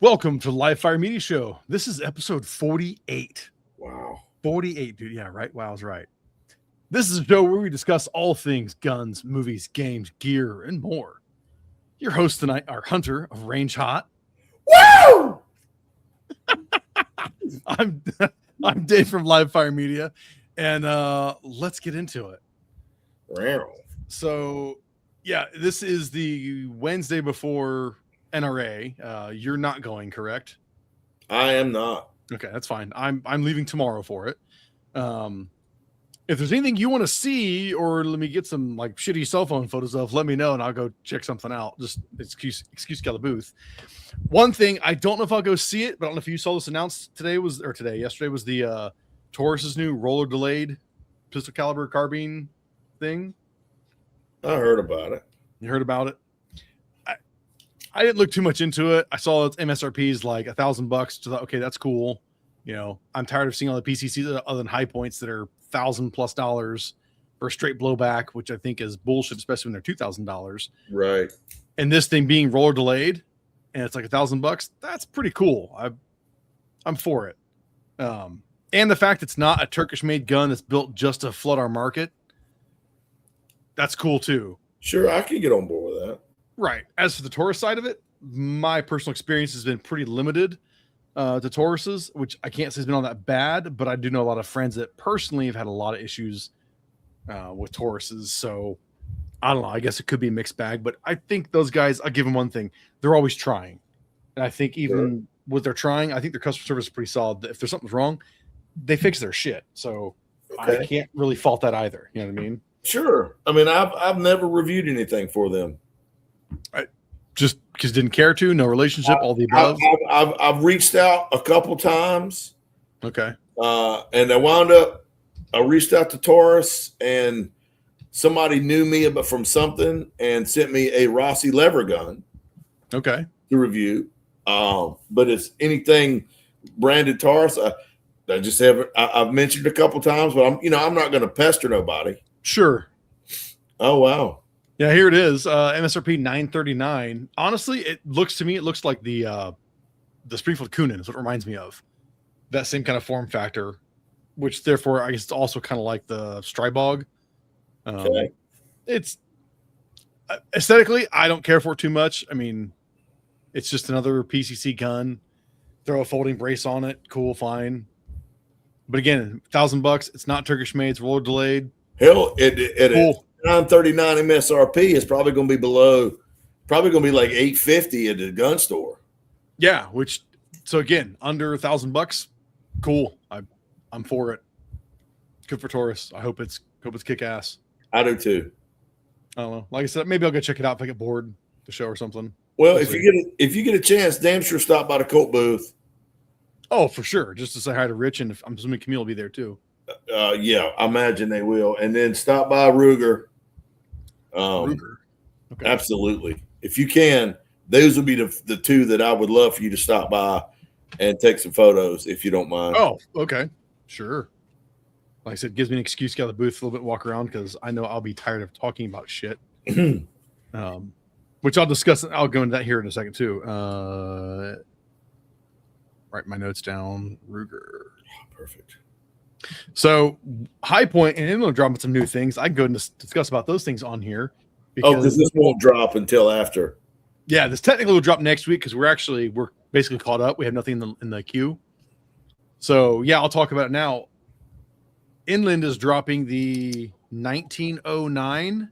Welcome to the Live Fire Media Show. This is episode 48. Wow. 48, dude. Yeah, right. Wow, I was right. This is a show where we discuss all things guns, movies, games, gear, and more. Your host tonight, our Hunter of Range Hot. Woo! I'm Dave from Live Fire Media, and let's get into it. Wow. So, yeah, this is the Wednesday before NRA. You're not going, correct? I am not. Okay, that's fine. I'm leaving tomorrow for it. If there's anything you want to see, or let me get some like shitty cell phone photos of, let me know and I'll go check something out. Just excuse get the booth. One thing, I don't know if I'll go see it, but I don't know if you saw this announced yesterday was the Taurus's new roller delayed pistol caliber carbine thing. I heard about it. You heard about it? I didn't look too much into it. I saw its MSRP is like $1,000. So thought, okay, that's cool. You know, I'm tired of seeing all the PCCs other than high points that are $1,000+ for a straight blowback, which I think is bullshit, especially when they're $2,000. Right. And this thing being roller delayed, and it's like $1,000. That's pretty cool. I'm for it. And the fact it's not a Turkish-made gun that's built just to flood our market, that's cool too. Sure, I can get on board with that. Right. As for the Taurus side of it, my personal experience has been pretty limited to Tauruses, which I can't say has been all that bad, but I do know a lot of friends that personally have had a lot of issues with Tauruses. So I don't know. I guess it could be a mixed bag, but I think those guys, I'll give them one thing. They're always trying. And I think even what they're trying, I think their customer service is pretty solid. If there's something wrong, they fix their shit. So I can't really fault that either. You know what I mean? Sure. I mean, I've never reviewed anything for them. Just because didn't care to, no relationship, all the above. I've reached out a couple times. Okay. And I reached out to Taurus, and somebody knew me from something and sent me a Rossi lever gun. Okay. To review. But it's anything branded Taurus. I just haven't. I've mentioned a couple times, but I'm not going to pester nobody. Sure. Oh wow. Yeah, here it is. MSRP $939. Honestly, it looks like the Springfield Kunin is what it reminds me of. That same kind of form factor, which therefore I guess it's also kind of like the Strybog. Okay. It's aesthetically, I don't care for it too much. I mean, it's just another PCC gun. Throw a folding brace on it, cool, fine. But again, $1,000. It's not Turkish made. It's roller delayed. Hell, cool. 939 MSRP is probably going to be like $850 at the gun store. Yeah, so again, under $1,000, cool. I'm for it. Good for Taurus. I hope it's kick ass. I do too. I don't know. Like I said, maybe I'll go check it out if I get bored the show or something. Well, if you get a chance, damn sure stop by the Colt booth. Oh, for sure. Just to say hi to Rich, and I'm assuming Camille will be there too. Yeah, I imagine they will. And then stop by Ruger. Ruger. Okay. Absolutely. If you can, those would be the two that I would love for you to stop by and take some photos if you don't mind. Oh, okay. Sure. Like I said, gives me an excuse to get out of the booth a little bit, walk around, because I know I'll be tired of talking about shit. Which I'll discuss. I'll go into that here in a second too. Write my notes down. Ruger. Perfect. So High Point and Inland dropping some new things. I can go and discuss about those things on here. Because this won't drop until after. Yeah, this technically will drop next week because we're basically caught up. We have nothing in the queue. So yeah, I'll talk about it now. Inland is dropping the 1909,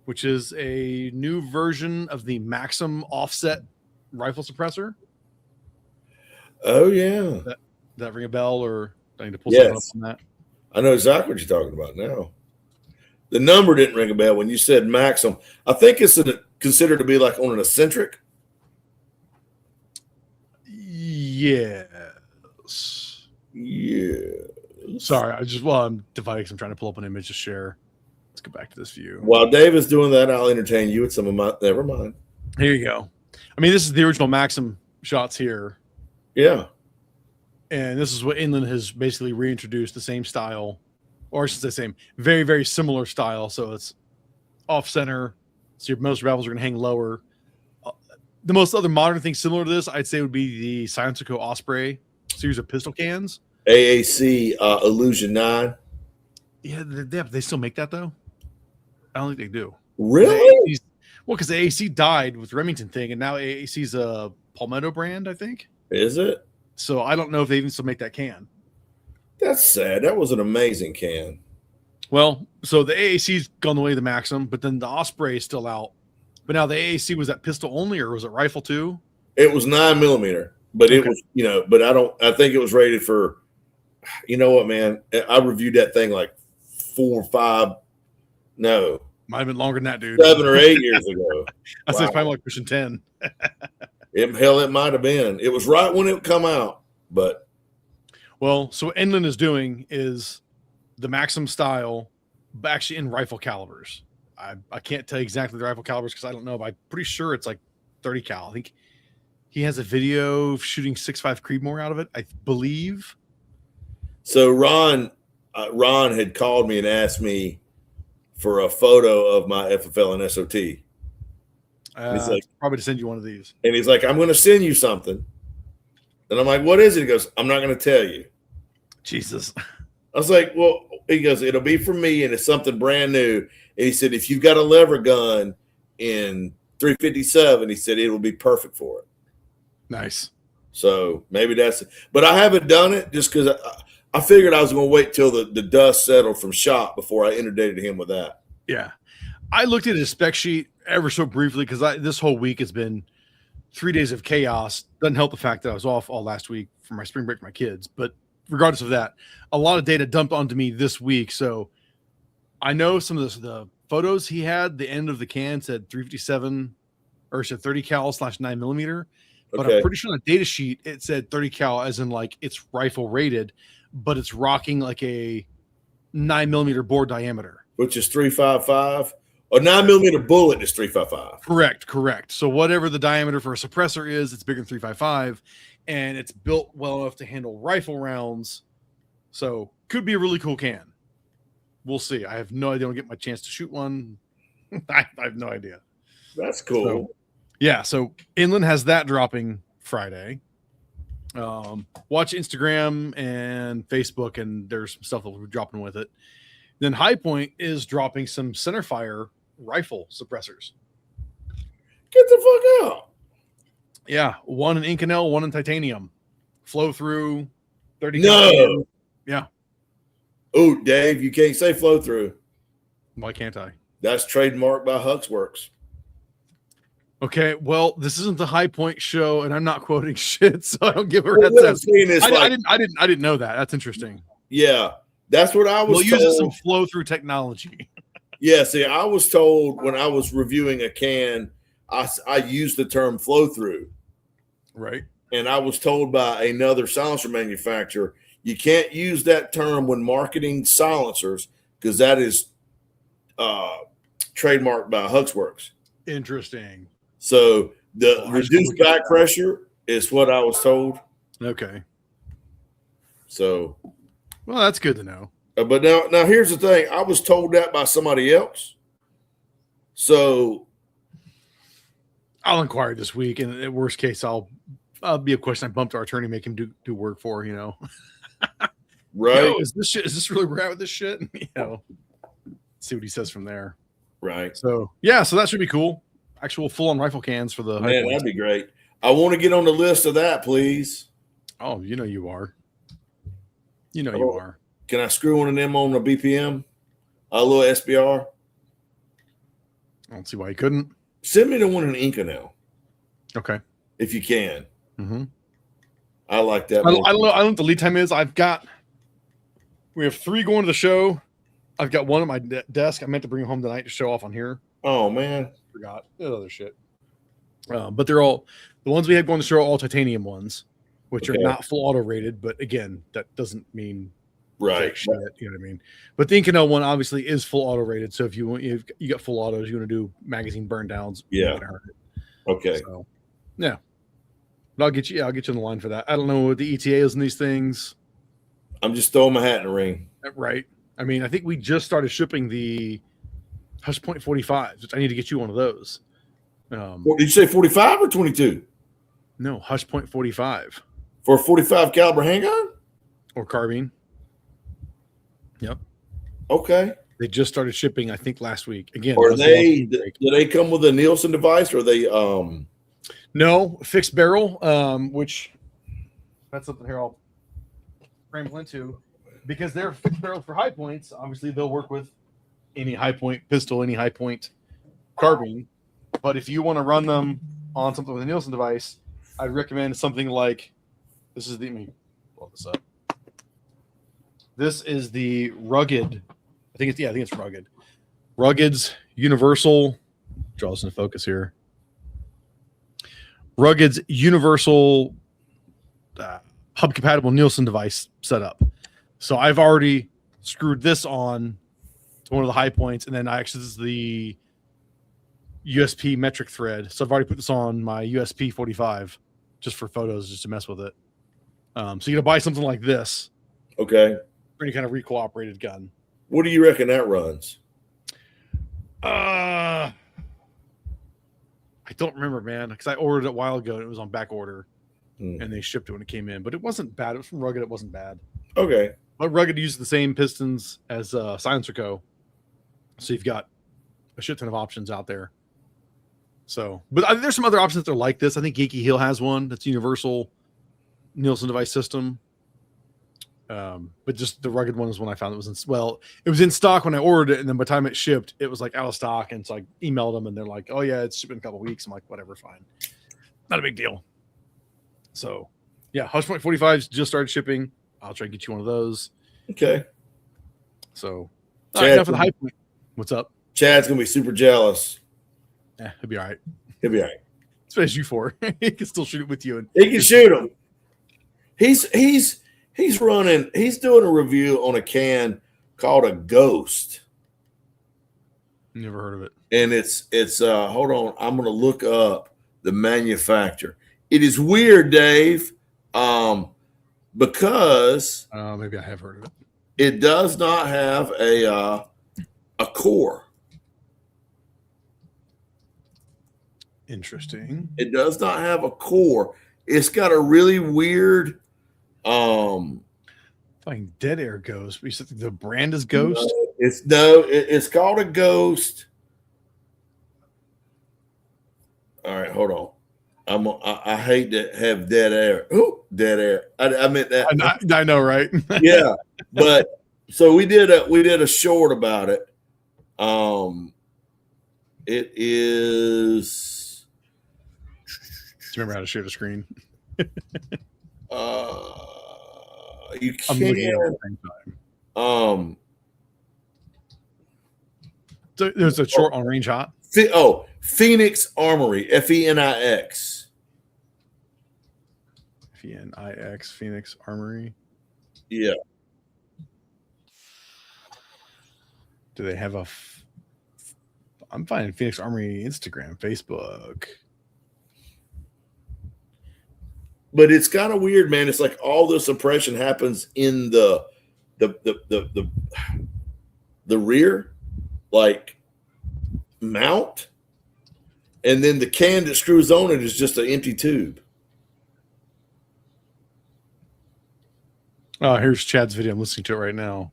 which is a new version of the Maxim offset rifle suppressor. Oh yeah. That ring a bell, or I need to pull something up on that? I know exactly what you're talking about now. The number didn't ring a bell when you said Maxim. I think it's considered to be like on an eccentric. Yes. Yeah. Sorry, I'm dividing because I'm trying to pull up an image to share. Let's go back to this view. While Dave is doing that, I'll entertain you with some of my. Never mind. Here you go. I mean, this is the original Maxim shots here. Yeah. And this is what Inland has basically reintroduced, the same style, or I should say same, very, very similar style. So it's off center. So most rifles are going to hang lower. The most other modern thing similar to this, I'd say, would be the Science Co. Osprey series of pistol cans. AAC Illusion 9. Yeah, they still make that though. I don't think they do. Really? Well, because the AAC died with Remington thing, and now AAC's a Palmetto brand, I think. Is it? So I don't know if they even still make that can. That's sad. That was an amazing can. Well, so the AAC's gone the way of the Maxim, but then the Osprey is still out. But now the AAC, was that pistol only or was it rifle too? It was 9mm, but it was, but I think it was rated for, you know what, man? I reviewed that thing like 4 or 5, no. Might have been longer than that, dude. 7 or 8 years ago. I say it's probably like pushing 10. It might have been. It was right when it come out, but. Well, so what Inland is doing is the Maxim style, but actually in rifle calibers. I can't tell you exactly the rifle calibers because I don't know, but I'm pretty sure it's like 30 cal. I think he has a video of shooting 6.5 Creedmoor out of it, I believe. So Ron had called me and asked me for a photo of my FFL and SOT. He's like, probably to send you one of these. And he's like, I'm going to send you something. And I'm like, what is it? He goes, I'm not going to tell you. Jesus. I was like, well, he goes, it'll be for me, and it's something brand new. And he said, if you've got a lever gun in 357, he said it will be perfect for it. Nice. So maybe that's it. But I haven't done it just because I figured I was going to wait till the dust settled from shop before I inundated him with that. Yeah. I looked at his spec sheet ever so briefly because this whole week has been 3 days of chaos. Doesn't help the fact that I was off all last week for my spring break for my kids. But regardless of that, a lot of data dumped onto me this week. So I know some of the photos he had, the end of the can said 357 or said 30 cal / 9mm. But Okay. I'm pretty sure on the data sheet it said 30 cal as in like it's rifle rated, but it's rocking like a 9mm bore diameter. Which is 355. A 9mm bullet is 355. Correct. So whatever the diameter for a suppressor is, it's bigger than 355, and it's built well enough to handle rifle rounds. So could be a really cool can. We'll see. I have no idea when I get my chance to shoot one. I have no idea. That's cool. So Inland has that dropping Friday. Watch Instagram and Facebook, and there's some stuff that we'll be dropping with it. Then High Point is dropping some centerfire rifle suppressors. Get the fuck out. Yeah, one in Inconel, one in titanium. Flow through 30. No. Yeah. Oh, Dave, you can't say flow through. Why can't I? That's trademarked by Huxworks. Okay, well, this isn't the High Point show, and I'm not quoting shit, so I don't give her that. I didn't know that. That's interesting. Yeah, that's what I was told. We'll use some flow through technology. Yeah, see, I was told when I was reviewing a can, I used the term flow through. Right. And I was told by another silencer manufacturer, you can't use that term when marketing silencers because that is trademarked by Huxworks. Interesting. So the reduced back pressure is what I was told. Okay. So, well, that's good to know. But now here's the thing. I was told that by somebody else. So I'll inquire this week, and at worst case, I'll be a question I bump to our attorney, make him do work for, Right. Yo, is this really where we're at with this shit? See what he says from there. Right. So yeah, so that should be cool. Actual full-on rifle cans for the man, that'd be great. I want to get on the list of that, please. Oh, you are. You are. Can I screw one of them on the BPM? A little SBR? I don't see why you couldn't. Send me the one in Inconel. Okay. If you can. Mm-hmm. I like that. I don't know. I don't know what the lead time is. We have 3 going to the show. I've got one at my desk. I meant to bring home tonight to show off on here. Oh, man. Forgot. There's other shit. But they're all, the ones we had going to show are all titanium ones, which are not full auto rated. But again, that doesn't mean right. Shit, you know what I mean? But the Inconel one obviously is full auto rated. So if you got full autos, you want to do magazine burn downs. Yeah. Okay. So, yeah. But I'll get you on the line for that. I don't know what the ETA is in these things. I'm just throwing my hat in the ring. Right. I mean, I think we just started shipping the Hush Point 45s, which I need to get you one of those. Did you say 45 or 22? No, Hush Point 45 For a 45 caliber handgun or carbine. Yep. Okay. They just started shipping, I think, last week. Again, do they come with a Nielsen device, or are they no fixed barrel? Which that's something here I'll scramble into, because they're fixed barrel for high points. Obviously, they'll work with any high point pistol, any high point carbine. But if you want to run them on something with a Nielsen device, I'd recommend something like this. Let me pull this up. This is the Rugged. I think it's Rugged. Rugged's Universal. Draw this into focus here. Rugged's Universal hub compatible Nielsen device setup. So I've already screwed this on to one of the high points, and then this is the USP metric thread. So I've already put this on my USP 45 just for photos, just to mess with it. So you gotta buy something like this. Okay. For any kind of recoil operated gun. What do you reckon that runs? I don't remember, man, because I ordered it a while ago and it was on back order, and they shipped it when it came in. But it wasn't bad. It was from Rugged. It wasn't bad. Okay. But Rugged uses the same pistons as Silencer Co. So you've got a shit ton of options out there. So, but there's some other options that are like this. I think Geeky Heel has one that's universal Nielsen device system. But just the Rugged one is one I found that it was in stock when I ordered it, and then by the time it shipped, it was like out of stock. And so I emailed them, and they're like, "Oh yeah, it's shipping in a couple of weeks." I'm like, "Whatever, fine, not a big deal." So, yeah, Hush Point 45s just started shipping. I'll try to get you one of those. Okay. So, enough of the high point. What's up? Chad's gonna be super jealous. Yeah, he'll be all right. He'll be all right. That's what you for. He can still shoot it with you. He can shoot him. He's doing a review on a can called a Ghost. Never heard of it. And it's hold on, I'm gonna look up the manufacturer. It is weird, Dave, because maybe I have heard of it. It does not have a core. Interesting. It does not have a core. It's got a really weird Finding Dead Air Ghost. The brand is Ghost. It's called a Ghost. All right, hold on. I hate to have dead air. Oh, dead air. I meant that. I know, right? Yeah, but so we did a short about it. It is. Do you remember how to share the screen? You can. I'm looking at it at the same time. So there's a short on Range Hot. Phoenix Armory, Fenix. Fenix, Phoenix Armory. Yeah. Do they have I'm finding Phoenix Armory Instagram, Facebook. But it's kind of weird, man. It's like all the suppression happens in the rear, like mount, and then the can that screws on it is just an empty tube. Oh, here's Chad's video. I'm listening to it right now.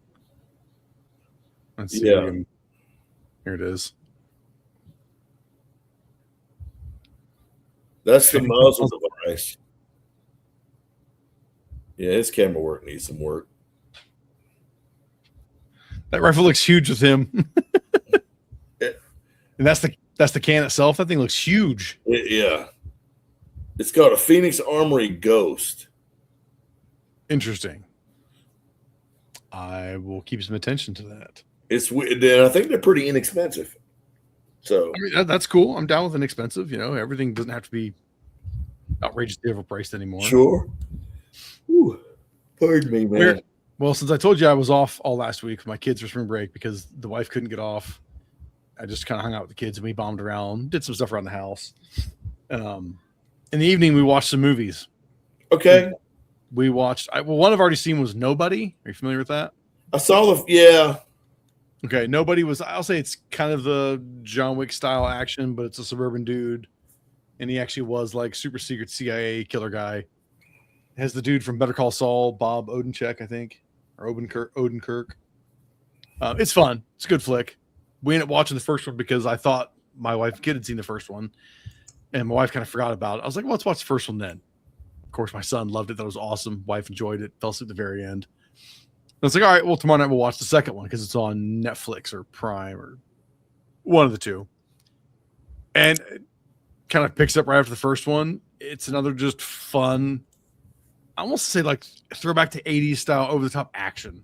Let's see. Yeah. Here it is. That's the muzzle device. Yeah, his camera work needs some work. That rifle looks huge with him. And that's the can itself. That thing looks huge. Yeah. It's called a Phoenix Armory Ghost. Interesting. I will keep some attention to that. And I think they're pretty inexpensive. So I mean, that's cool. I'm down with inexpensive. Everything doesn't have to be outrageously overpriced anymore. Sure. Ooh, pardon me, man. Well, since I told you I was off all last week with my kids for spring break because the wife couldn't get off, I just kind of hung out with the kids and we bombed around, did some stuff around the house. In the evening, we watched some movies. Okay. We watched. One I've already seen was Nobody. Are you familiar with that? I saw yeah. Okay, nobody was. I'll say it's kind of the John Wick style action, but it's a suburban dude, and he actually was like super secret CIA killer guy. It has the dude from Better Call Saul, Bob Odenkirk, I think, or Odenkirk. It's fun. It's a good flick. We ended up watching the first one because I thought my wife and kid had seen the first one, and my wife kind of forgot about it. I was like, well, let's watch the first one then. Of course, my son loved it. That was awesome. Wife enjoyed it. Fell asleep at the very end. I was like, all right, well, tomorrow night we'll watch the second one because it's on Netflix or Prime or one of the two. And it kind of picks up right after the first one. It's another just fun, I almost say like throwback to 80s style over the top action.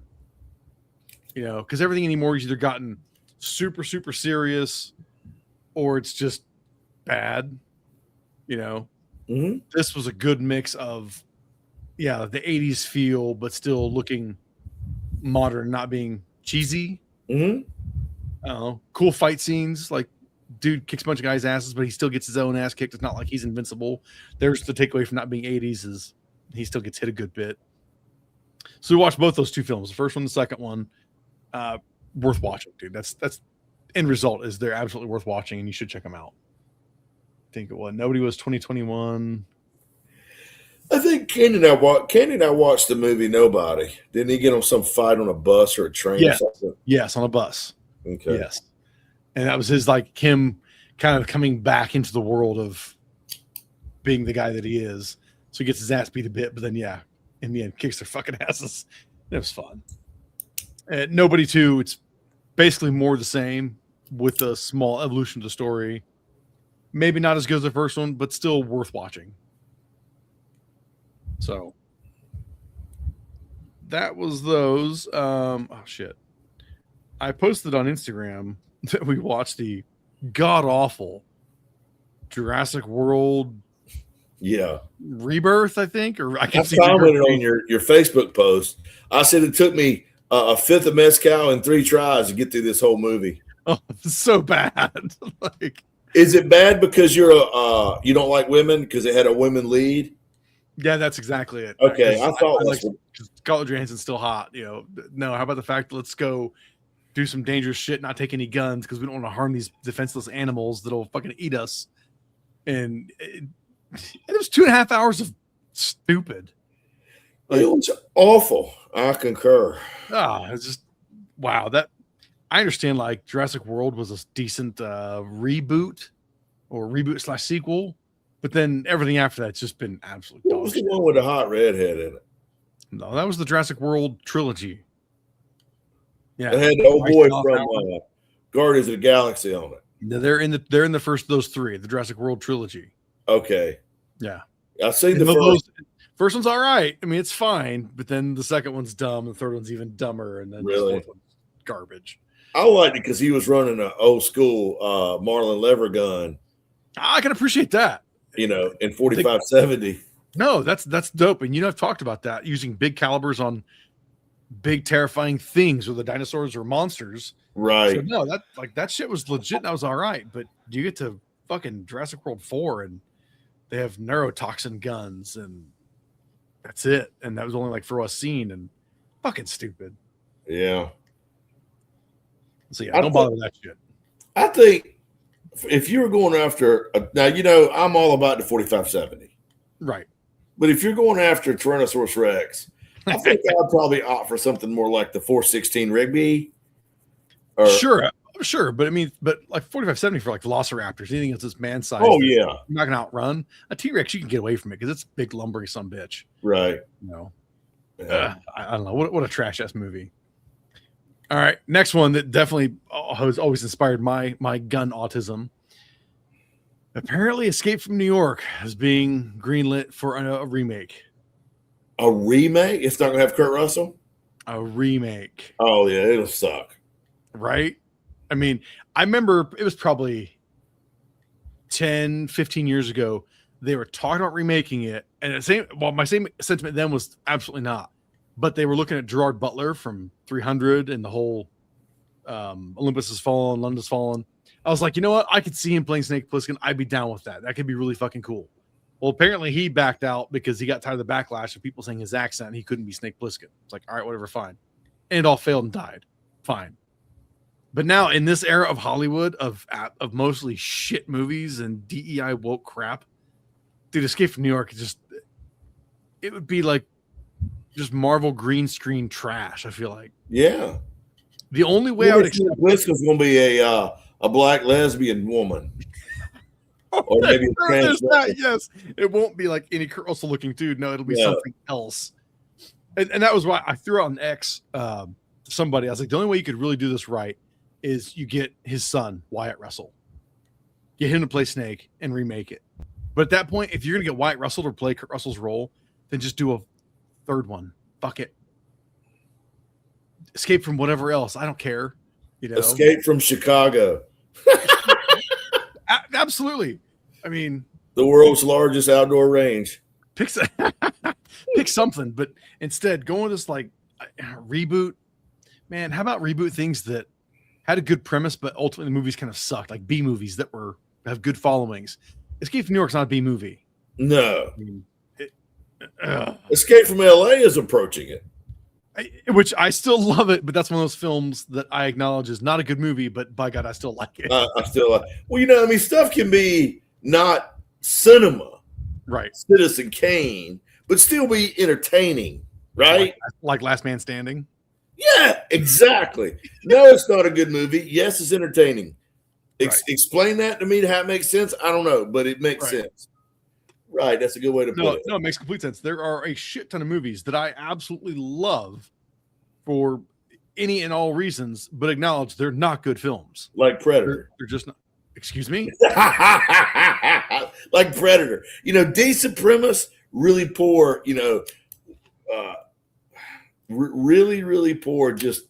You know, because everything anymore is either gotten super, super serious or it's just bad. You know, This was a good mix of, the 80s feel, but still looking modern, not being cheesy. Cool fight scenes, like dude kicks a bunch of guys' asses, but he still gets his own ass kicked. It's not like he's invincible. There's the takeaway from not being 80s is he still gets hit a good bit. So we watched both those two films, the first one, the second one. Worth watching, dude. That's end result is they're absolutely worth watching, and you should check them out. I think it was Nobody was 2021. I think Candy and I watched the movie Nobody. Didn't he get on some fight on a bus or a train or something? Yes, on a bus. Okay. Yes. And that was him kind of coming back into the world of being the guy that he is. So he gets his ass beat a bit, but then in the end kicks their fucking asses. It was fun. Nobody 2, it's basically more the same with a small evolution of the story. Maybe not as good as the first one, but still worth watching. So that was those. I posted on Instagram that we watched the god awful Jurassic World Rebirth, I think, or I commented on your Facebook post. I said it took me a fifth of mezcal and 3 tries to get through this whole movie. Oh, it's so bad. Is it bad because you don't like women because it had a women lead? Yeah, that's exactly it. Okay, I thought Scarlett Johansson's still hot. No, how about the fact that let's go do some dangerous shit, not take any guns because we don't want to harm these defenseless animals that'll fucking eat us. And it was 2.5 hours of stupid. It was awful. I concur. It's just wow. That I understand. Like Jurassic World was a decent reboot or reboot / sequel. But then everything after that's just been absolutely. What was the one with the hot redhead in it? No, that was the Jurassic World trilogy. Yeah, it had the old boy from Guardians of the Galaxy on it. They're in the first those 3, the Jurassic World trilogy. Okay. Yeah, I seen the first. First one's all right. I mean, it's fine, but then the second one's dumb, the third one's even dumber, and then the fourth one's garbage. I liked it because he was running an old school Marlin lever gun. I can appreciate that. In 4570. No, that's dope. And I've talked about that using big calibers on big terrifying things, whether dinosaurs or monsters. Right. So no, that shit was legit. That was all right. But you get to fucking Jurassic World 4 and they have neurotoxin guns and that's it. And that was only like for a scene and fucking stupid. Yeah. So yeah, don't bother with that shit. I think if you were going after now, I'm all about the 4570. Right. But if you're going after Tyrannosaurus Rex, I think I'd probably opt for something more like the 416 Rigby. Sure. But I mean, like 4570 for like velociraptors, anything that's this man size. Oh, yeah. You're not going to outrun a T-Rex. You can get away from it because it's a big, lumbering son bitch. Right. I don't know. What a trash ass movie. All right. Next one that definitely has always inspired my gun autism. Apparently, Escape from New York is being greenlit for a remake. A remake? It's not going to have Kurt Russell? A remake. Oh, yeah. It'll suck. Right? I mean, I remember it was probably 10, 15 years ago. They were talking about remaking it. And my same sentiment then was absolutely not. But they were looking at Gerard Butler from 300 and the whole Olympus Has Fallen, London Has Fallen. I was like, you know what? I could see him playing Snake Plissken. I'd be down with that. That could be really fucking cool. Well, apparently he backed out because he got tired of the backlash of people saying his accent and he couldn't be Snake Plissken. It's like, all right, whatever, fine. And it all failed and died. Fine. But now in this era of Hollywood of mostly shit movies and DEI woke crap, dude, Escape from New York it would be like just Marvel green screen trash. I feel like. Yeah. The only way I would accept Whiska's going to be a black lesbian woman, or maybe a trans. Yes, it won't be like any Kurt Russell looking dude. No, it'll be something else. And that was why I threw out an X to somebody. I was like, the only way you could really do this right is you get his son Wyatt Russell, get him to play Snake, and remake it. But at that point, if you're gonna get Wyatt Russell to play Kurt Russell's role, then just do a third one. Fuck it. Escape from whatever else. I don't care. You know, Escape from Chicago. Absolutely. I mean, the world's largest outdoor range. Pick something, but instead go on this like reboot. Man, how about reboot things that had a good premise, but ultimately the movies kind of sucked, like B movies that have good followings. Escape from New York's not a B movie. No. I mean, Escape from LA is approaching it. Which I still love it, but that's one of those films that I acknowledge is not a good movie, but by God, I still like it. I still like. Well, you know, I mean, stuff can be not cinema, right? Citizen Kane, but still be entertaining, right? Like Last Man Standing. Yeah, exactly. No, it's not a good movie. Yes, it's entertaining. Right. Explain that to me how it makes sense. I don't know, but it makes sense. Right, that's a good way to put it. No, it makes complete sense. There are a shit ton of movies that I absolutely love for any and all reasons, but acknowledge they're not good films. Like Predator. They're just not. Excuse me? Like Predator. You know, decent premise, really poor, you know, really, really poor just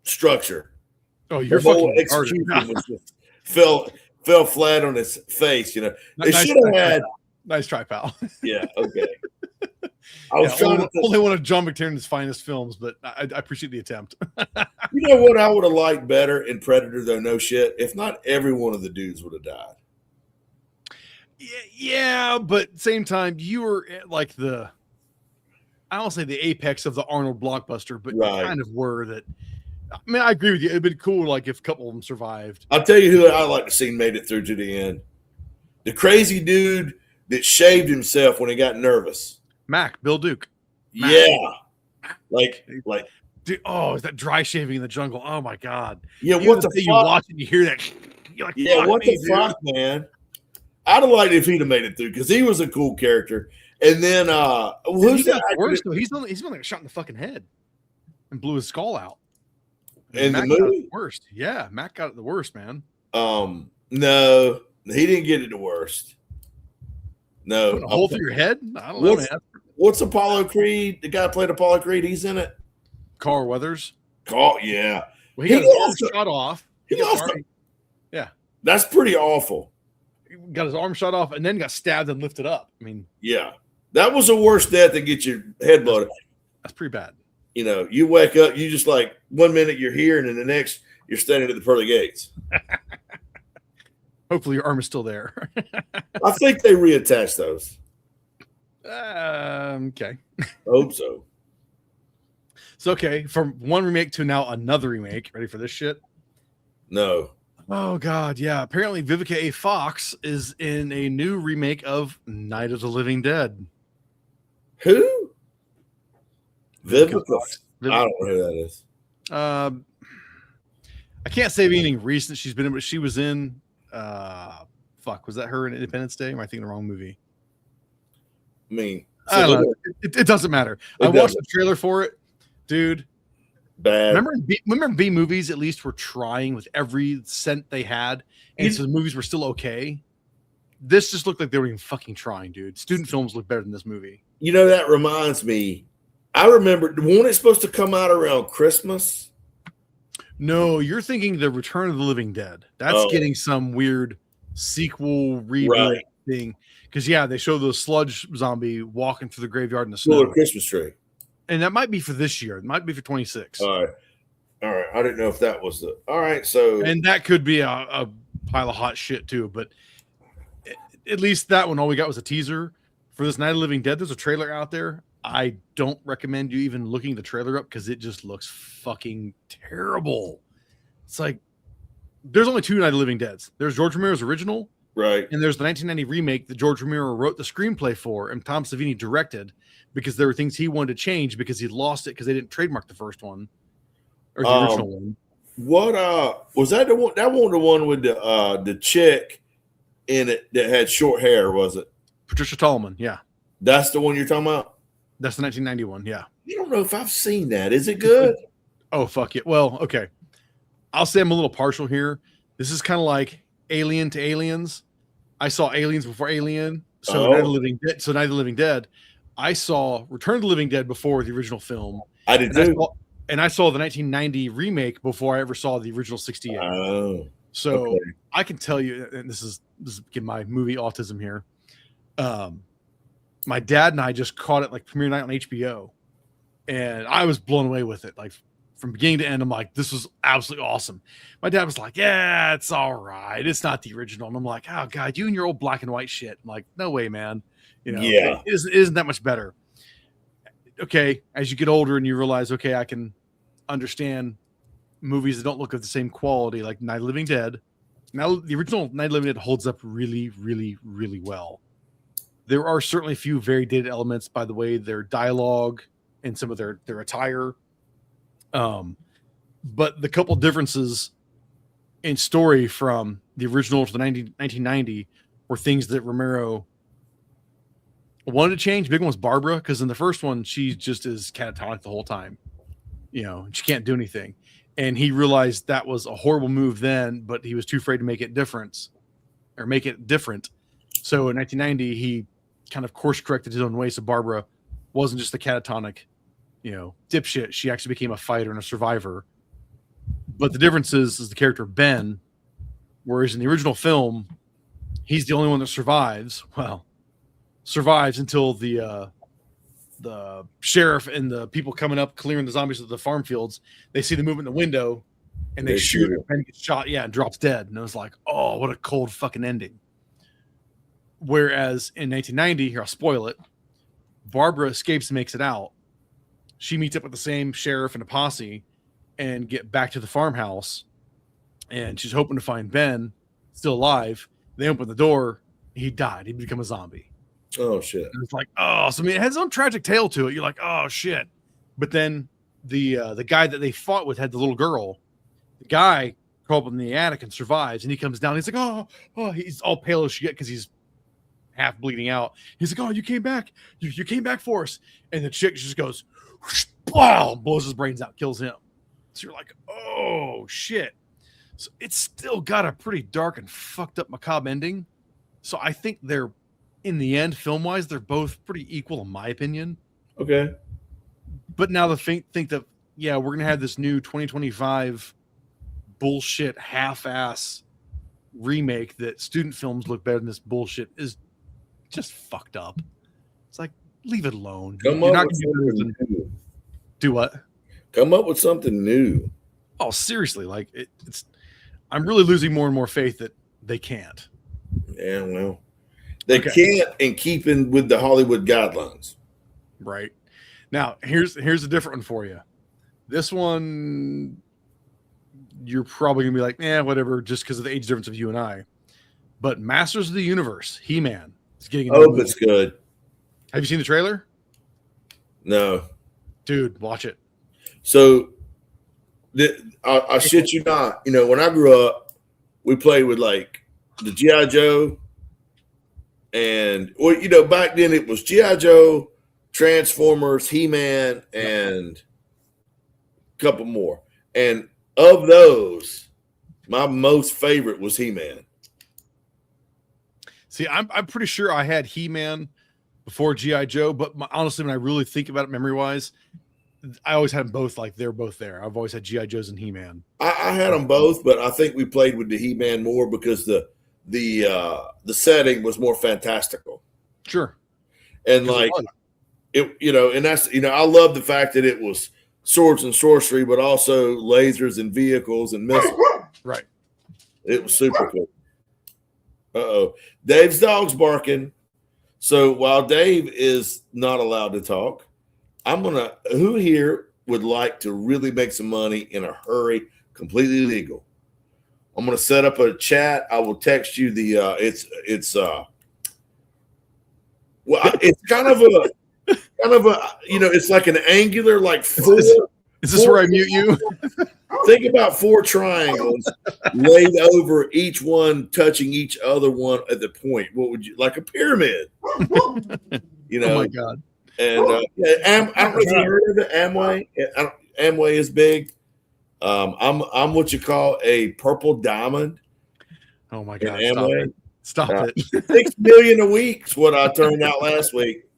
structure. Oh, you're fucking execution was just fell flat on its face, you know. They should have had. Nice try, pal. Yeah, okay. I was only one of John McTiernan's finest films, but I appreciate the attempt. You know what I would have liked better in Predator, though? No shit. If not every one of the dudes would have died. Yeah, but same time, you were like I don't say the apex of the Arnold blockbuster, but you kind of were that. I mean, I agree with you. It'd been cool, like if a couple of them survived. I'll tell you who I like to see made it through to the end. The crazy dude that shaved himself when he got nervous. Bill Duke. Yeah. Like dude, is that dry shaving in the jungle? Oh my God. Yeah, what the fuck? You watch and you hear that. You're like, yeah, what the fuck, man? I'd have liked it if he'd have made it through because he was a cool character. And then who's that? Worst though? He's only got shot in the fucking head and blew his skull out. In the movie? The worst. Yeah, Mac got it the worst, man. No, he didn't get it the worst. No, a hole through your head. I don't know, man. What's Apollo Creed? The guy who played Apollo Creed. He's in it. Carl Weathers. Yeah. Well, he got his arm shot off. Yeah, that's pretty awful. He got his arm shot off and then got stabbed and lifted up. I mean, yeah, that was the worst death to get your head blown. That's pretty bad. You know, you wake up, you just like 1 minute you're here, and then the next you're standing at the pearly gates. Hopefully your arm is still there. I think they reattach those. Okay. I hope so. So, okay, from one remake to now another remake. Ready for this shit? No. Oh, God, yeah. Apparently Vivica A. Fox is in a new remake of Night of the Living Dead. Who? Vivica Fox. I don't know who that is. I can't say anything recent she's been in, but she was in was that her in Independence Day? Or am I thinking the wrong movie? I mean, I don't know. It doesn't matter. I watched the trailer for it, dude. Bad. Remember B movies at least were trying with every cent they had, and so the movies were still okay. This just looked like they were even fucking trying, dude. Student films look better than this movie. You know, that reminds me. I remember, wasn't it supposed to come out around Christmas? No, you're thinking the Return of the Living Dead. That's getting some weird sequel reboot thing. Because, they show the sludge zombie walking through the graveyard in the snow. A Christmas tree. And that might be for this year. It might be for 26. All right. I didn't know if that was the. All right. So. And that could be a pile of hot shit, too. But at least that one, all we got was a teaser. For this Night of the Living Dead, there's a trailer out there. I don't recommend you even looking the trailer up because it just looks fucking terrible. It's like there's only two Night of the Living Deads. There's George Romero's original, Right. and there's the 1990 remake that George Romero wrote the screenplay for, and Tom Savini directed because there were things he wanted to change because he lost it because they didn't trademark the first one or the original one. What was that the one? That wasn't the one with the chick in it that had short hair, was it? Patricia Tallman, yeah. That's the one you're talking about? That's the 1991, yeah. You don't know if I've seen that. Is it good? Oh, fuck it. Well, okay. I'll say I'm a little partial here. This is kind of like Alien to Aliens. I saw Aliens before Alien, so Night of the Living Dead. So Night of the Living Dead. I saw Return of the Living Dead before the original film. I did too. I saw the 1990 remake before I ever saw the original 68. Oh, so okay. I can tell you, and this is my movie autism here. My dad and I just caught it like premiere night on HBO, and I was blown away with it. Like from beginning to end, I'm like, this was absolutely awesome. My dad was like, yeah, it's all right. It's not the original. And I'm like, oh God, you and your old black and white shit. I'm like, no way, man. You know, yeah, it isn't that much better. Okay, as you get older and you realize, okay, I can understand movies that don't look of the same quality, like Night of the Living Dead. Now, the original Night of the Living Dead holds up really, really, really well. There are certainly a few very dated elements by the way their dialogue and some of their attire. But the couple differences in story from the original to the 1990 were things that Romero wanted to change. Big one was Barbara, because in the first one, she just is catatonic the whole time. You know, she can't do anything. And he realized that was a horrible move then, but he was too afraid to make it different. So in 1990, he kind of course corrected his own way. So Barbara wasn't just a catatonic, dipshit. She actually became a fighter and a survivor. But the difference is the character Ben, whereas in the original film, he's the only one that survives. Well, survives until the sheriff and the people coming up clearing the zombies of the farm fields, they see the movement in the window and they shoot him and he gets shot, and drops dead. And it was like, oh, what a cold fucking ending. Whereas in 1990, here I'll spoil it, Barbara escapes and makes it out. She meets up with the same sheriff and a posse and get back to the farmhouse, and she's hoping to find Ben still alive. They open the door, he died. He'd become a zombie. Oh shit! And it's like, oh, so I mean, it has its own tragic tale to it. You're like, oh shit. But then the guy that they fought with had the little girl. The guy crawled up in the attic and survives, and he comes down. He's like, oh, he's all pale as shit because he's half bleeding out. He's like, oh, you came back. You came back for us. And the chick just goes, wow, blows his brains out, kills him. So you're like, oh shit. So it's still got a pretty dark and fucked up macabre ending. So I think they're, in the end, film-wise, they're both pretty equal in my opinion. Okay. But now the think that, yeah, we're gonna have this new 2025 bullshit half-ass remake that student films look better than this bullshit is just fucked up. It's like, leave it alone. You're not gonna do what? Come up with something new. Oh, seriously, like it's. I'm really losing more and more faith that they can't. Yeah, well, they can't, in keeping with the Hollywood guidelines. Right. Now, here's a different one for you. This one, you're probably gonna be like, whatever, just because of the age difference of you and I. But Masters of the Universe, He-Man, is getting. I hope it's good. Have you seen the trailer? No, dude, watch it. So, I shit you not. When I grew up, we played with like the G.I. Joe, and back then it was G.I. Joe, Transformers, He-Man, and a couple more. And of those, my most favorite was He-Man. See, I'm pretty sure I had He-Man before G.I. Joe, but honestly, when I really think about it memory-wise, I always had them both. Like, they're both there. I've always had G.I. Joes and He-Man. I had them both, but I think we played with the He-Man more because the setting was more fantastical. Sure. And like it, and that's I love the fact that it was swords and sorcery, but also lasers and vehicles and missiles. Right. It was super cool. Dave's dog's barking. So while Dave is not allowed to talk, who here would like to really make some money in a hurry completely legal. I'm going to set up a chat. I will text you the it's kind of a it's like an angular like four. Is this where I mute you? Think about 4 triangles laid over each one, touching each other one at the point. What would you like a pyramid? Oh my god! And I don't know if you heard of it. Amway. Amway is big. I'm what you call a purple diamond. Oh my god! Amway. Stop it! 6 million a week is what I turned out last week.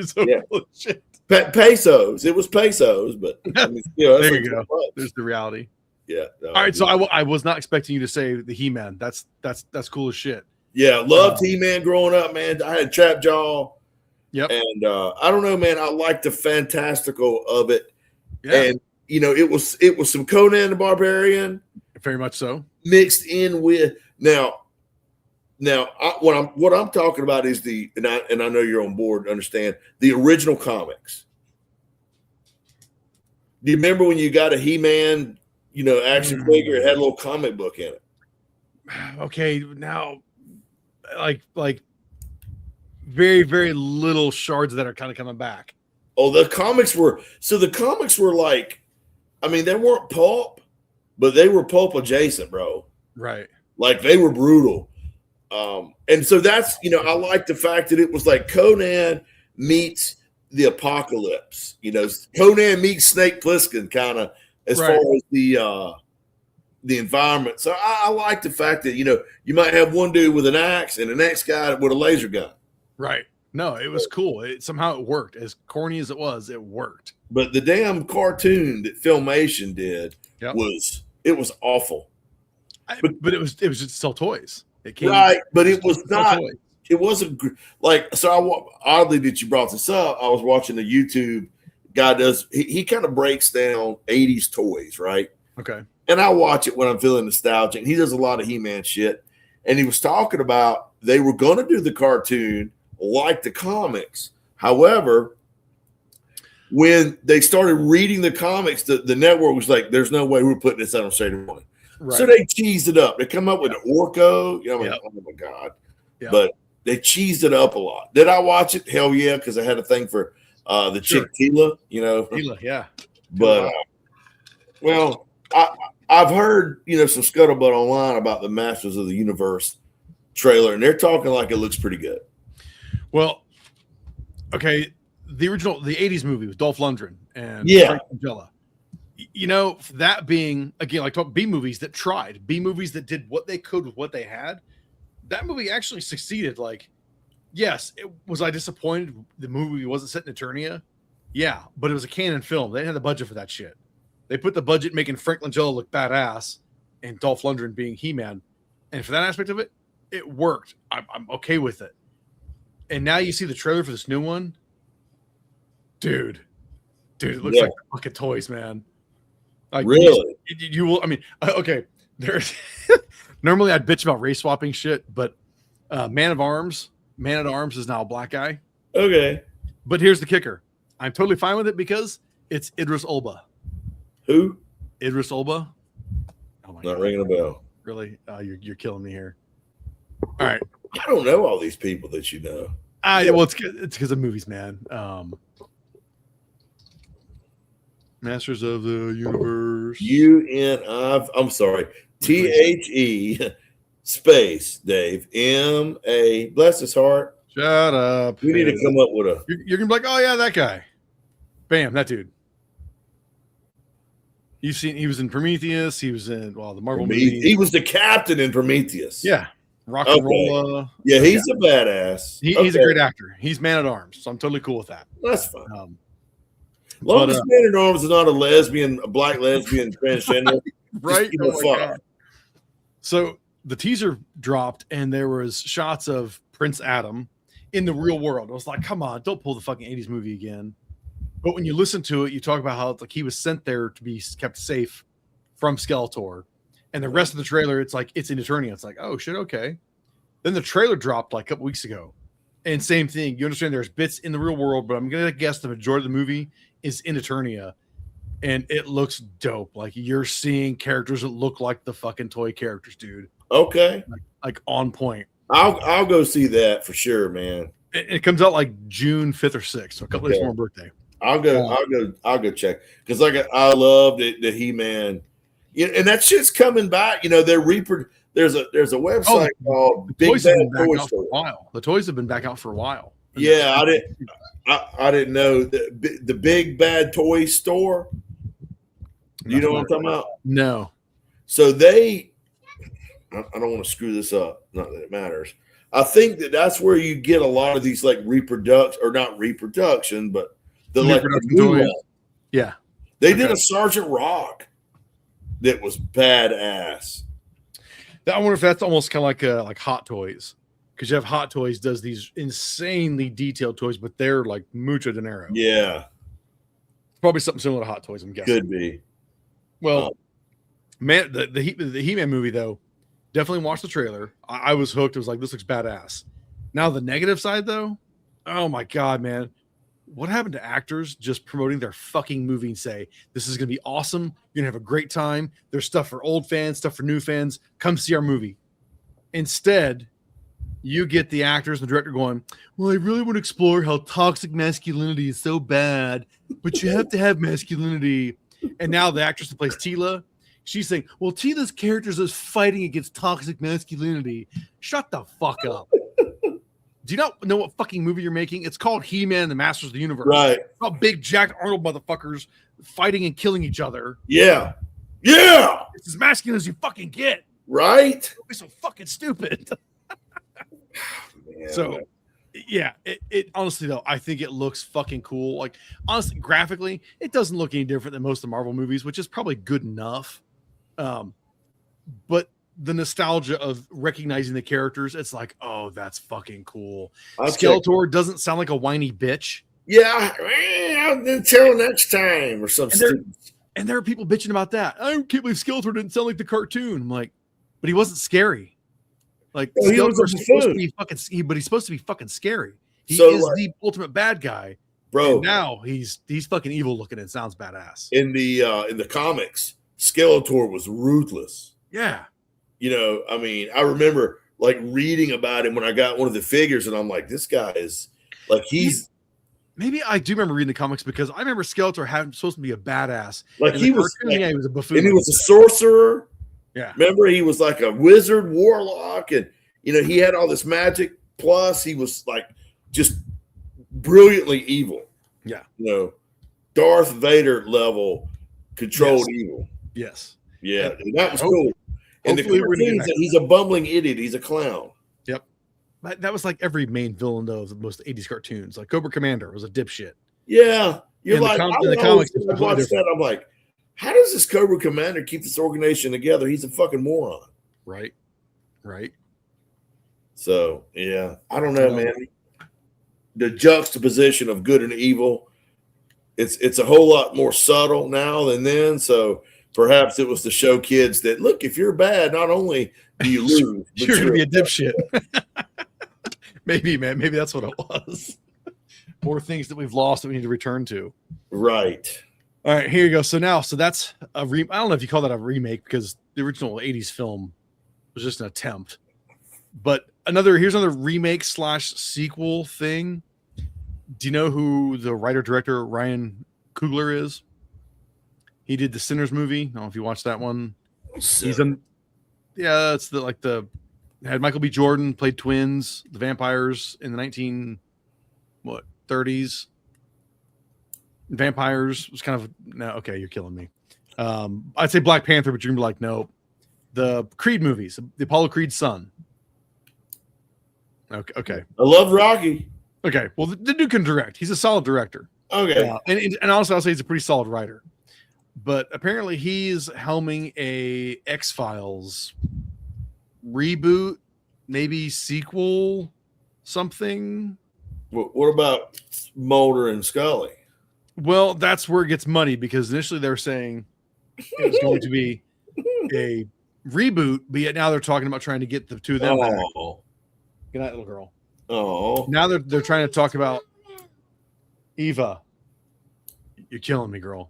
So shit. Pesos. It was pesos, but I mean, there you go. There's the reality. Yeah. All right. So I was not expecting you to say the He-Man. That's cool as shit. Yeah, loved He-Man growing up, man. I had Trap Jaw. Yep. And I don't know, man. I liked the fantastical of it. Yeah. And it was some Conan the Barbarian. Very much so. Mixed in with what I'm talking about is and I know you're on board to understand the original comics. Do you remember when you got a He-Man, action figure? It had a little comic book in it. Okay, now like very, very little shards that are kind of coming back. Oh, the comics were like, I mean, they weren't pulp, but they were pulp adjacent, bro. Right. Like they were brutal. And so that's, I like the fact that it was like Conan meets the apocalypse, Conan meets Snake Plissken kind of as far as the environment. So I like the fact that, you might have one dude with an axe and the next guy with a laser gun. Right. No, it was cool. Somehow it worked. As corny as it was, it worked. But the damn cartoon that Filmation did was awful. But it was just to sell toys. But it was not. It wasn't like so. Oddly, that you brought this up, I was watching the YouTube guy he kind of breaks down 80s toys, right? Okay. And I watch it when I'm feeling nostalgic. He does a lot of He-Man shit, and he was talking about they were going to do the cartoon like the comics. However, when they started reading the comics, the network was like, "There's no way we're putting this out on Saturday morning." Right. So they cheesed it up. They come up with an Orko. Oh my god! Yep. But they cheesed it up a lot. Did I watch it? Hell yeah, because I had a thing for the chick Tila. Tila, yeah. But I've heard some scuttlebutt online about the Masters of the Universe trailer, and they're talking like it looks pretty good. Well, okay, the 80s movie with Dolph Lundgren and Angela. That being, again, like talk B movies that tried, B movies that did what they could with what they had, that movie actually succeeded. Like, yes, was I disappointed the movie wasn't set in Eternia? Yeah, but it was a canon film. They didn't have the budget for that shit. They put the budget making Frank Langella look badass and Dolph Lundgren being He-Man. And for that aspect of it, it worked. I'm okay with it. And now you see the trailer for this new one. Dude, it looks like fucking toys, man. Like, really? You will. I mean, okay. There's normally I'd bitch about race swapping shit, but Man at Arms is now a black guy. Okay. But here's the kicker: I'm totally fine with it because it's Idris Elba. Who? Idris Elba. Oh my God. Not ringing a bell. Really? You're killing me here. All right. I don't know all these people that you know. Well, it's because of movies, man. Masters of the Universe. I'm sorry. THE space Dave MA. Bless his heart. Shut up. We need to come up with a. You're gonna be like, oh yeah, that guy. Bam, that dude. You've seen he was in Prometheus. He was in the Marvel movie. He was the captain in Prometheus. Yeah. Rock and roll. Yeah, he's a badass. He's a great actor. He's Man at Arms, so I'm totally cool with that. That's fine. Long as Man at Arms is not a black lesbian transgender, right? So the teaser dropped, and there was shots of Prince Adam in the real world. I was like, come on, don't pull the fucking 80s movie again. But when you listen to it, you talk about how he was sent there to be kept safe from Skeletor. And the rest of the trailer, it's like it's in Eternia. It's like, oh shit, okay. Then the trailer dropped like a couple weeks ago. And same thing. You understand there's bits in the real world, but I'm gonna guess the majority of the movie is in Eternia. and it looks dope. Like you're seeing characters that look like the fucking toy characters, dude. Okay. Like on point. I'll go see that for sure, man. It comes out like June 5th or 6th, so a couple days before my birthday. I'll go check because I love the He-Man, and that shit's coming back. There's a website called Big Bad Toy Store. The toys have been back out for a while. Yeah, I didn't know the Big Bad Toy Store. You know what I'm talking about? No. So I don't want to screw this up. Not that it matters. I think that's where you get a lot of these like not reproduction, but the new one. Yeah. They did a Sergeant Rock that was badass. I wonder if that's almost kind of like Hot Toys, because you have Hot Toys does these insanely detailed toys, but they're like mucho dinero. Yeah. Probably something similar to Hot Toys, I'm guessing. Could be. Well, man, the He-Man movie though. Definitely watched the trailer. I was hooked. It was like, this looks badass. Now the negative side though, oh my God, man. What happened to actors just promoting their fucking movie and say, this is going to be awesome. You're going to have a great time. There's stuff for old fans, stuff for new fans. Come see our movie. Instead, you get the actors and the director going, well, I really want to explore how toxic masculinity is so bad, but you have to have masculinity. And now the actress that plays Tila, she's saying, well, Tila's character is fighting against toxic masculinity. Shut the fuck up. Do you not know what fucking movie you're making? It's called He-Man and the Masters of the Universe. Right. It's about big jacked Arnold motherfuckers fighting and killing each other. Yeah. Yeah. It's as masculine as you fucking get. Right. Don't be so fucking stupid. Man, so, yeah, it honestly, though, I think it looks fucking cool. Like, honestly, graphically, it doesn't look any different than most of the Marvel movies, which is probably good enough. But the nostalgia of recognizing the characters, it's like, oh, that's fucking cool. Skeletor doesn't sound like a whiny bitch. Yeah, until next time or something. And there are people bitching about that. I can't believe Skeletor didn't sound like the cartoon. I'm like, but he wasn't scary. Like Skeletor's supposed to be fucking, but he's supposed to be fucking scary. He is the ultimate bad guy, bro. And now he's fucking evil looking and sounds badass. In the comics, Skeletor was ruthless. Yeah. I mean, I remember like reading about him when I got one of the figures, and I'm like, this guy is like, maybe I do remember reading the comics because I remember Skeletor supposed to be a badass. Like he was a buffoon. And he was a sorcerer. Yeah. Remember, he was like a wizard, warlock, and he had all this magic. Plus, he was like just brilliantly evil. Yeah. Darth Vader level controlled evil. Yes. Yeah. And that was cool. And the cartoons, he's a bumbling idiot. He's a clown. Yep. That was like every main villain though of most 80s cartoons. Like Cobra Commander was a dipshit. Yeah. You're in like, the comics, I watched that. I'm like, how does this Cobra Commander keep this organization together? He's a fucking moron. Right. So, yeah. I don't know, man. The juxtaposition of good and evil, it's a whole lot more subtle now than then. So perhaps it was to show kids that, look, if you're bad, not only do you lose, but you're going to be a dipshit. Maybe, man. Maybe that's what it was. More things that we've lost that we need to return to. Right. All right, here you go. So that's a I don't know if you call that a remake because the original 80s film was just an attempt. But here's another remake / sequel thing. Do you know who the writer-director Ryan Coogler is? He did the Sinners movie. I don't know if you watched that one. He's it's had Michael B. Jordan played twins, the vampires in the 30s. Vampires was kind of okay, you're killing me. I'd say Black Panther, but you're gonna be like, nope. The Creed movies, the Apollo Creed's son. Okay. I love Rocky. Okay, well the dude can direct. He's a solid director. Okay. And honestly, I'll say he's a pretty solid writer. But apparently he's helming a X-Files reboot, maybe sequel, something. What about Mulder and Scully? Well, that's where it gets muddy because initially they're saying it was going to be a reboot, but yet now they're talking about trying to get the two of them back. Good night, little girl. Oh. Now they're trying to talk about Eva. You're killing me, girl.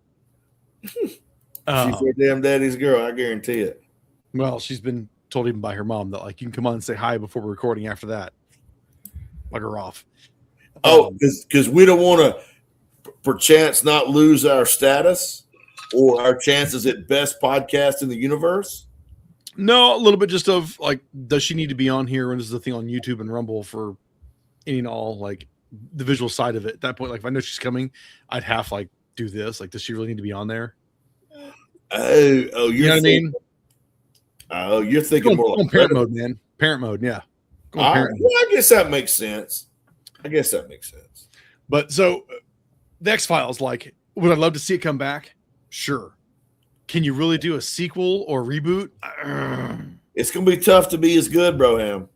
She's her damn daddy's girl. I guarantee it. Well, she's been told even by her mom that like you can come on and say hi before we're recording. After that, bug her off. Oh, because we don't want to, perchance, not lose our status or our chances at best podcast in the universe. No, a little bit just of like, does she need to be on here? And this is the thing on YouTube and Rumble for any and all, like the visual side of it. At that point, like if I know she's coming, I'd have like do this. Like, does she really need to be on there? Oh, you know what I mean? Oh, you're thinking more like parent mode, man. Parent mode, yeah. I guess that makes sense. But so the X-Files, like, would I love to see it come back? Sure. Can you really do a sequel or reboot? It's going to be tough to be as good, Broham.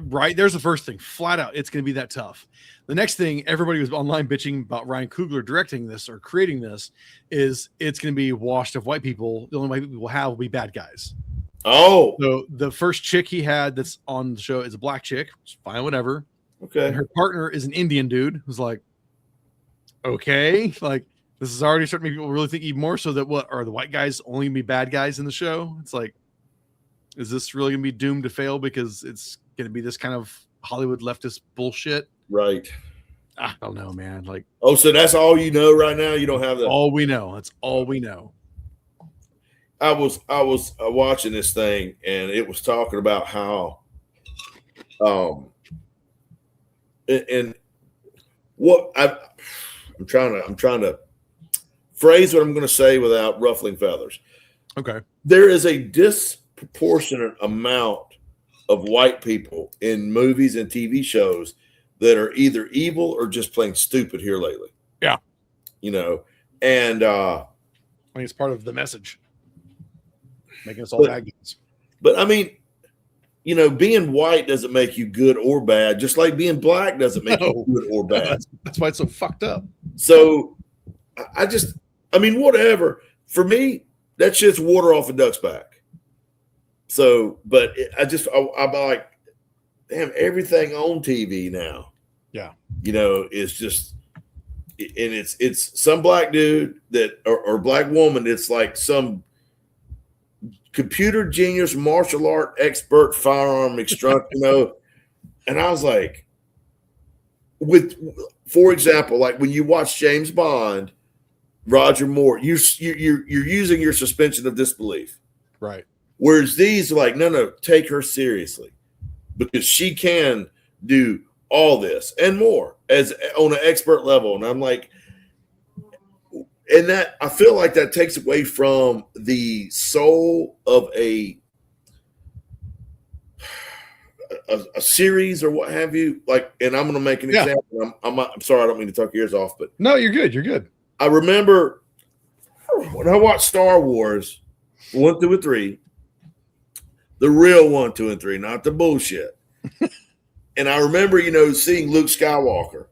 Right? There's the first thing. Flat out, it's going to be that tough. The next thing, everybody was online bitching about Ryan Coogler directing this or creating this, is it's going to be washed of white people. The only white people we'll have will be bad guys. Oh. So the first chick he had that's on the show is a black chick. Which is fine, whatever. Okay. And her partner is an Indian dude who's like, okay, like, this is already starting to make people really think even more so that what are the white guys only gonna be bad guys in the show? It's like, is this really gonna be doomed to fail because it's gonna be this kind of Hollywood leftist bullshit? Right. I don't know, man. Like, oh, so that's all you know right now? You don't have that? All we know. That's all we know. I was watching this thing and it was talking about how, and what I'm trying to phrase what I'm going to say without ruffling feathers. Okay. There is a disproportionate amount of white people in movies and TV shows that are either evil or just plain stupid here lately. Yeah. You know, and I think it's part of the message. Making us all bad guys. But I mean, you know, being white doesn't make you good or bad, just like being black doesn't make you good or bad. That's why it's so fucked up. So I mean, whatever. For me, that shit's water off a duck's back. So, but I'm like, damn, everything on TV now. Yeah. You know, is just, and it's some black dude that, or black woman. It's like some computer genius, martial art expert, firearm instructor, you know. And I was like, for example, like when you watch James Bond, Roger Moore, you're using your suspension of disbelief, right? Whereas these are like, no, take her seriously because she can do all this and more as on an expert level. And I'm like, and that I feel like that takes away from the soul of a series or what have you. Like, and I'm going to make an example. I'm sorry, I don't mean to talk your ears off, but no, you're good. You're good. I remember when I watched Star Wars 1, 2, and 3, the real 1, 2, and 3, not the bullshit. And I remember, you know, seeing Luke Skywalker,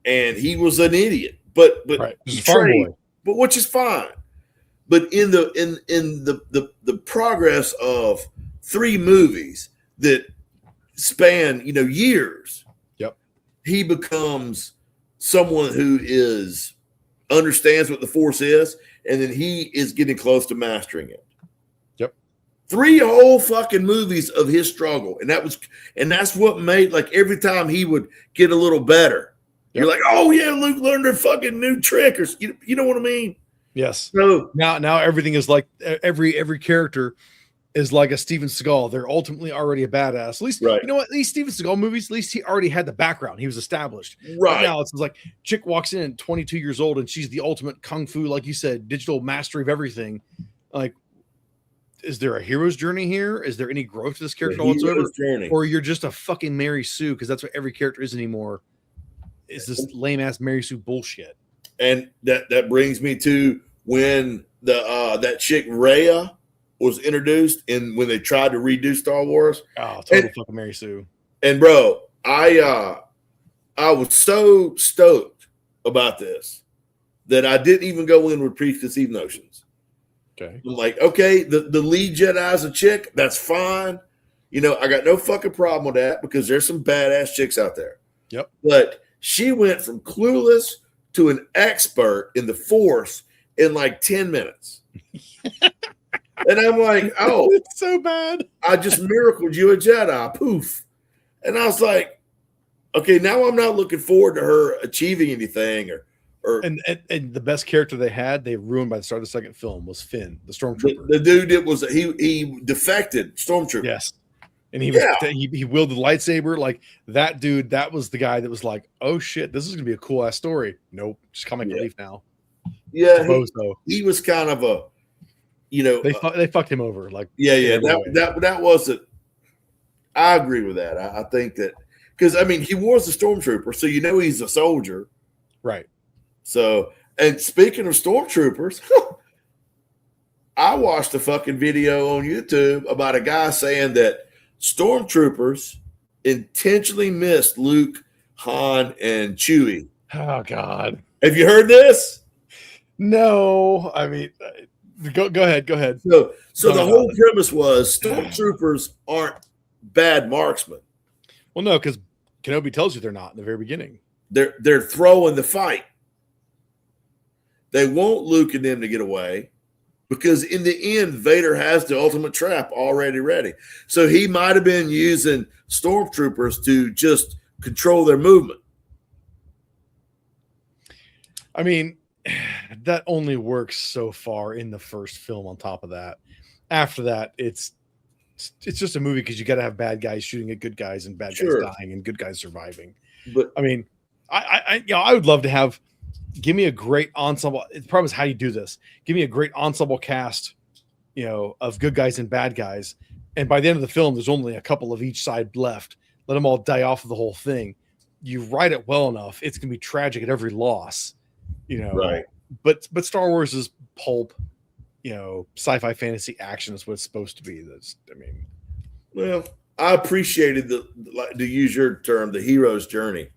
and he was an idiot, but right. He trained, but which is fine. But in the progress of 3 movies that span, you know, years, yep, he becomes someone who understands what the Force is, and then he is getting close to mastering it. Yep. 3 whole fucking movies of his struggle. And that's what made, like, every time he would get a little better, you're like, oh yeah, Luke learned a fucking new trick, or you know what I mean? Yes. So now everything is like every character is like a Steven Seagal. They're ultimately already a badass. At least, right. You know what? These Steven Seagal movies, at least he already had the background. He was established. Right. Now it's like chick walks in at 22 years old and she's the ultimate kung fu, like you said, digital mastery of everything. Like, is there a hero's journey here? Is there any growth to this character whatsoever? Or you're just a fucking Mary Sue, because that's what every character is anymore. It's this lame ass Mary Sue bullshit. And that brings me to when that chick Rhea was introduced, and when they tried to redo Star Wars. Oh, total fucking Mary Sue. And bro, I was so stoked about this that I didn't even go in with preconceived notions. Okay. I'm like, okay, the lead Jedi is a chick. That's fine. You know, I got no fucking problem with that because there's some badass chicks out there. Yep. But she went from clueless to an expert in the Force in like 10 minutes. And I'm like, oh, it's so bad. I just miracled you a Jedi. Poof. And I was like, okay, now I'm not looking forward to her achieving anything or and the best character they had, they ruined by the start of the second film was Finn, the stormtrooper. The dude that was he defected stormtrooper. Yes. And he wielded the lightsaber. Like that dude, that was the guy that was like, oh shit, this is gonna be a cool ass story. Nope, just comic relief now. Yeah, he was kind of a, they fucked him over. Like that wasn't. I agree with that. I think that because I mean he was a stormtrooper, so he's a soldier, right? So, and speaking of stormtroopers, I watched a fucking video on YouTube about a guy saying that stormtroopers intentionally missed Luke, Han, and Chewie. Oh God! Have you heard this? No, I mean, go ahead. So the whole premise was stormtroopers aren't bad marksmen. Well, no, because Kenobi tells you they're not in the very beginning. They're throwing the fight. They want Luke and them to get away because in the end, Vader has the ultimate trap already ready. So he might have been using stormtroopers to just control their movement. I mean, that only works so far in the first film. On top of that, after that, it's just a movie because you got to have bad guys shooting at good guys and bad guys dying and good guys surviving. But I mean, I would love to give me a great ensemble. The problem is how you do this. Give me a great ensemble cast, of good guys and bad guys. And by the end of the film, there's only a couple of each side left. Let them all die off of the whole thing. You write it well enough, it's going to be tragic at every loss, Right. But Star Wars is pulp, sci-fi fantasy action is what it's supposed to be. Well, I appreciated to use your term, the hero's journey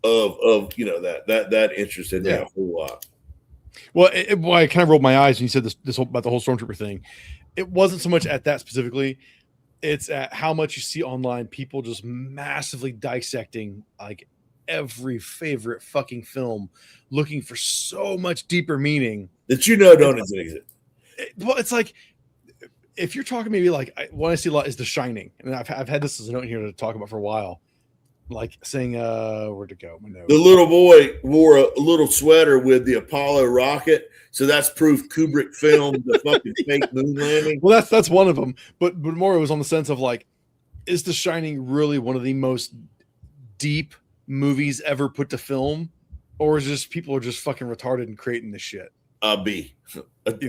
of that interested me a whole lot. Well, I kind of rolled my eyes when you said this about the whole stormtrooper thing. It wasn't so much at that specifically. It's at how much you see online people just massively dissecting like every favorite fucking film, looking for so much deeper meaning that don't exist. Well, it's like if you're talking maybe like what I see a lot is The Shining, and I've had this as a note here to talk about for a while. Like saying, where'd it go? The little boy wore a little sweater with the Apollo rocket, so that's proof Kubrick filmed the fucking fake moon landing. Well, that's one of them, but more it was on the sense of like, is The Shining really one of the most deep movies ever put to film, or is just people are just fucking retarded and creating this shit? B,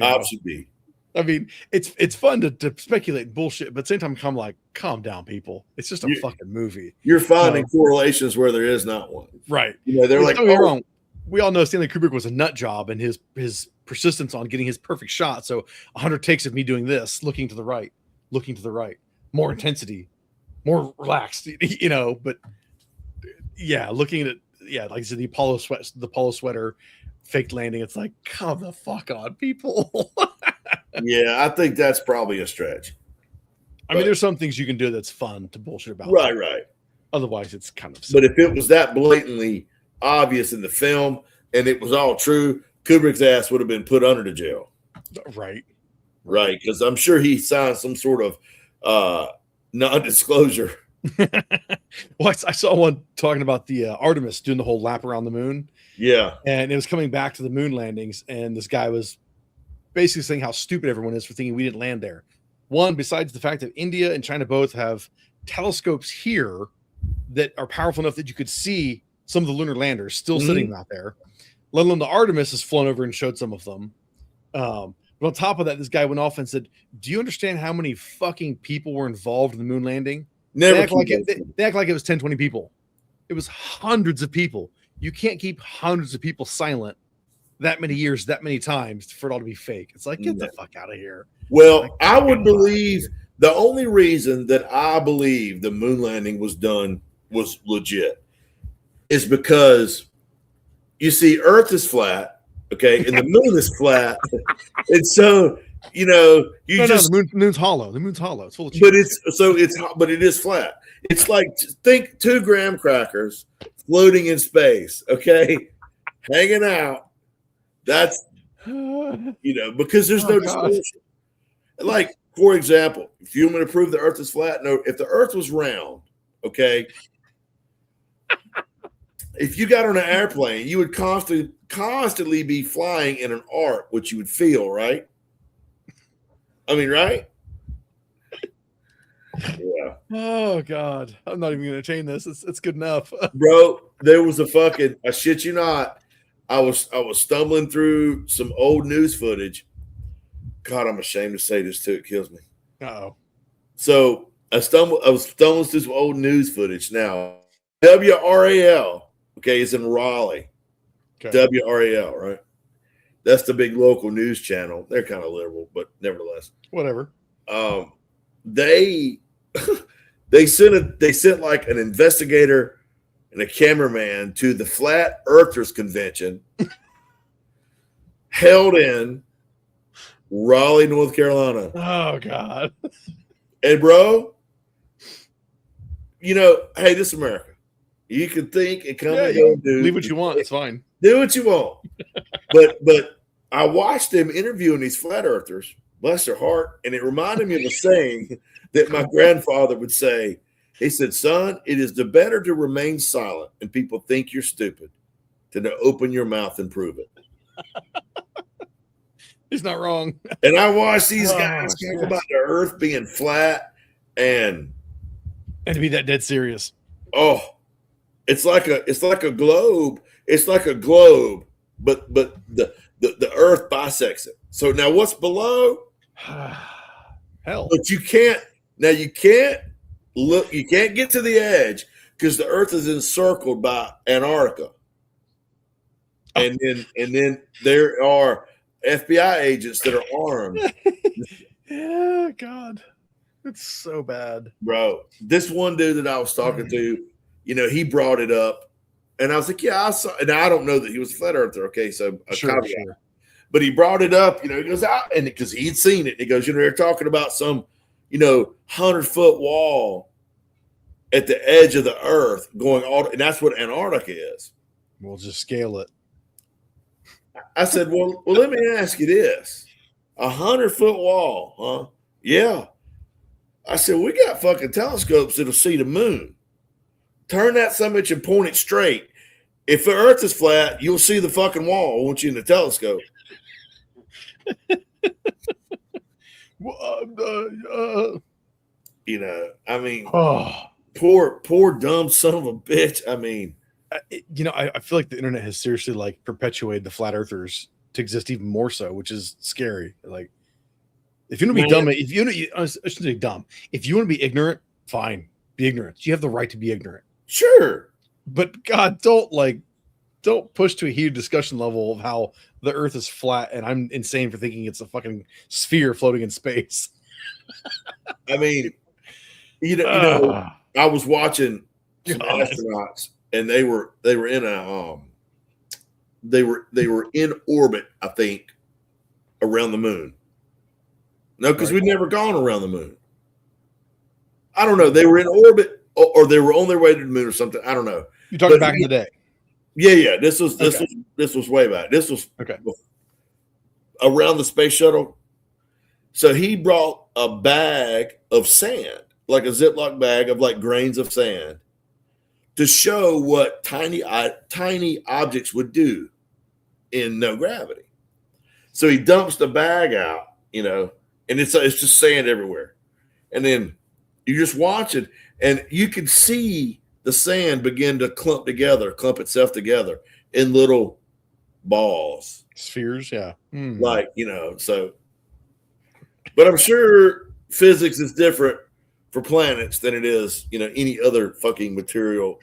option B. I mean, it's fun to speculate and bullshit, but at the same time, I'm like, calm down, people. It's just a fucking movie. You're finding correlations where there is not one. Right. They're like, don't get me wrong. We all know Stanley Kubrick was a nut job and his persistence on getting his perfect shot. So 100 takes of me doing this, looking to the right, more intensity, more relaxed, but yeah, looking at it, like I said, the Apollo sweater, fake landing. It's like, come the fuck on, people. Yeah, I think that's probably a stretch. I mean, there's some things you can do that's fun to bullshit about. Right. Otherwise, it's kind of silly. But if it was that blatantly obvious in the film and it was all true, Kubrick's ass would have been put under the jail. Right. Because I'm sure he signed some sort of non-disclosure. Well, I saw one talking about the Artemis doing the whole lap around the moon. Yeah. And it was coming back to the moon landings, and this guy was basically saying how stupid everyone is for thinking we didn't land there. One, besides the fact that India and China both have telescopes here that are powerful enough that you could see some of the lunar landers still sitting out there, let alone the Artemis has flown over and showed some of them. But on top of that, this guy went off and said, do you understand how many fucking people were involved in the moon landing? They act like it was 10, 20 people. It was hundreds of people. You can't keep hundreds of people silent that many years, that many times for it all to be fake. It's like, get the fuck out of here. Well, I would believe the only reason that I believe the moon landing was done was legit is because you see Earth is flat, okay, and the moon is flat. And so, the moon's hollow. The moon's hollow. It's full of cheese. But it is flat. It's like, think 2 graham crackers floating in space, okay, hanging out. That's Because there's no distortion. Like, for example, if you want me to prove the Earth is flat, no, if the Earth was round, okay, if you got on an airplane, you would constantly be flying in an arc, which you would feel, right? I mean, right? Yeah. Oh God, I'm not even gonna chain this. It's good enough, bro. There was I shit you not. I was stumbling through some old news footage. God, I'm ashamed to say this too. It kills me. Uh-oh. So I was stumbling through some old news footage. Now, WRAL, okay, is in Raleigh. Okay. WRAL, right? That's the big local news channel. They're kind of liberal, but nevertheless, whatever. They sent like an investigator and a cameraman to the Flat Earthers Convention held in Raleigh, North Carolina. Oh God. And bro, hey, this is America. You can think and come and go, dude. Leave what you want. It's fine. Do what you want. but I watched them interviewing these flat earthers, bless their heart, and it reminded me of a saying that my grandfather would say. He said, son, it is the better to remain silent and people think you're stupid than to open your mouth and prove it. He's not wrong. And I watched these guys talk about the earth being flat and to be that dead serious. Oh, it's like a globe. It's like a globe, but the earth bisects it. So now what's below? Hell. But you can't look, you can't get to the edge because the earth is encircled by Antarctica. And then there are FBI agents that are armed. Yeah, God. It's so bad. Bro, this one dude that I was talking to, he brought it up. And I was like, yeah, I saw, and I don't know that he was a flat earther. Okay, so sure. But he brought it up, he goes out, and because he'd seen it, he goes, they're talking about some, 100-foot wall at the edge of the earth going all, and that's what Antarctica is. We'll just scale it. I said, well, let me ask you this: 100-foot wall, huh? Yeah. I said, we got fucking telescopes that'll see the moon. Turn that summit and point it straight. If the earth is flat, you'll see the fucking wall, won't you, in the telescope? I mean, poor dumb son of a bitch. I mean, I feel like the internet has seriously like perpetuated the flat earthers to exist even more so, which is scary. Like, if you want to be dumb, I shouldn't say dumb. If you want to be ignorant, fine, be ignorant. You have the right to be ignorant. Sure, but God, don't push to a heated discussion level of how the Earth is flat, and I'm insane for thinking it's a fucking sphere floating in space. I mean, I was watching some astronauts, and they were in a they were in orbit, I think, around the moon. No, because we'd never gone around the moon. I don't know. They were in orbit, or they were on their way to the moon, or something. I don't know. You're talking back in the day. Yeah. This was way back. This was around the space shuttle. So he brought a bag of sand, like a Ziploc bag of like grains of sand, to show what tiny objects would do in no gravity. So he dumps the bag out, and it's just sand everywhere. And then you just watch it, and you can see the sand begin to clump itself together in little balls. Spheres, yeah. Like, so. But I'm sure physics is different for planets than it is, any other fucking material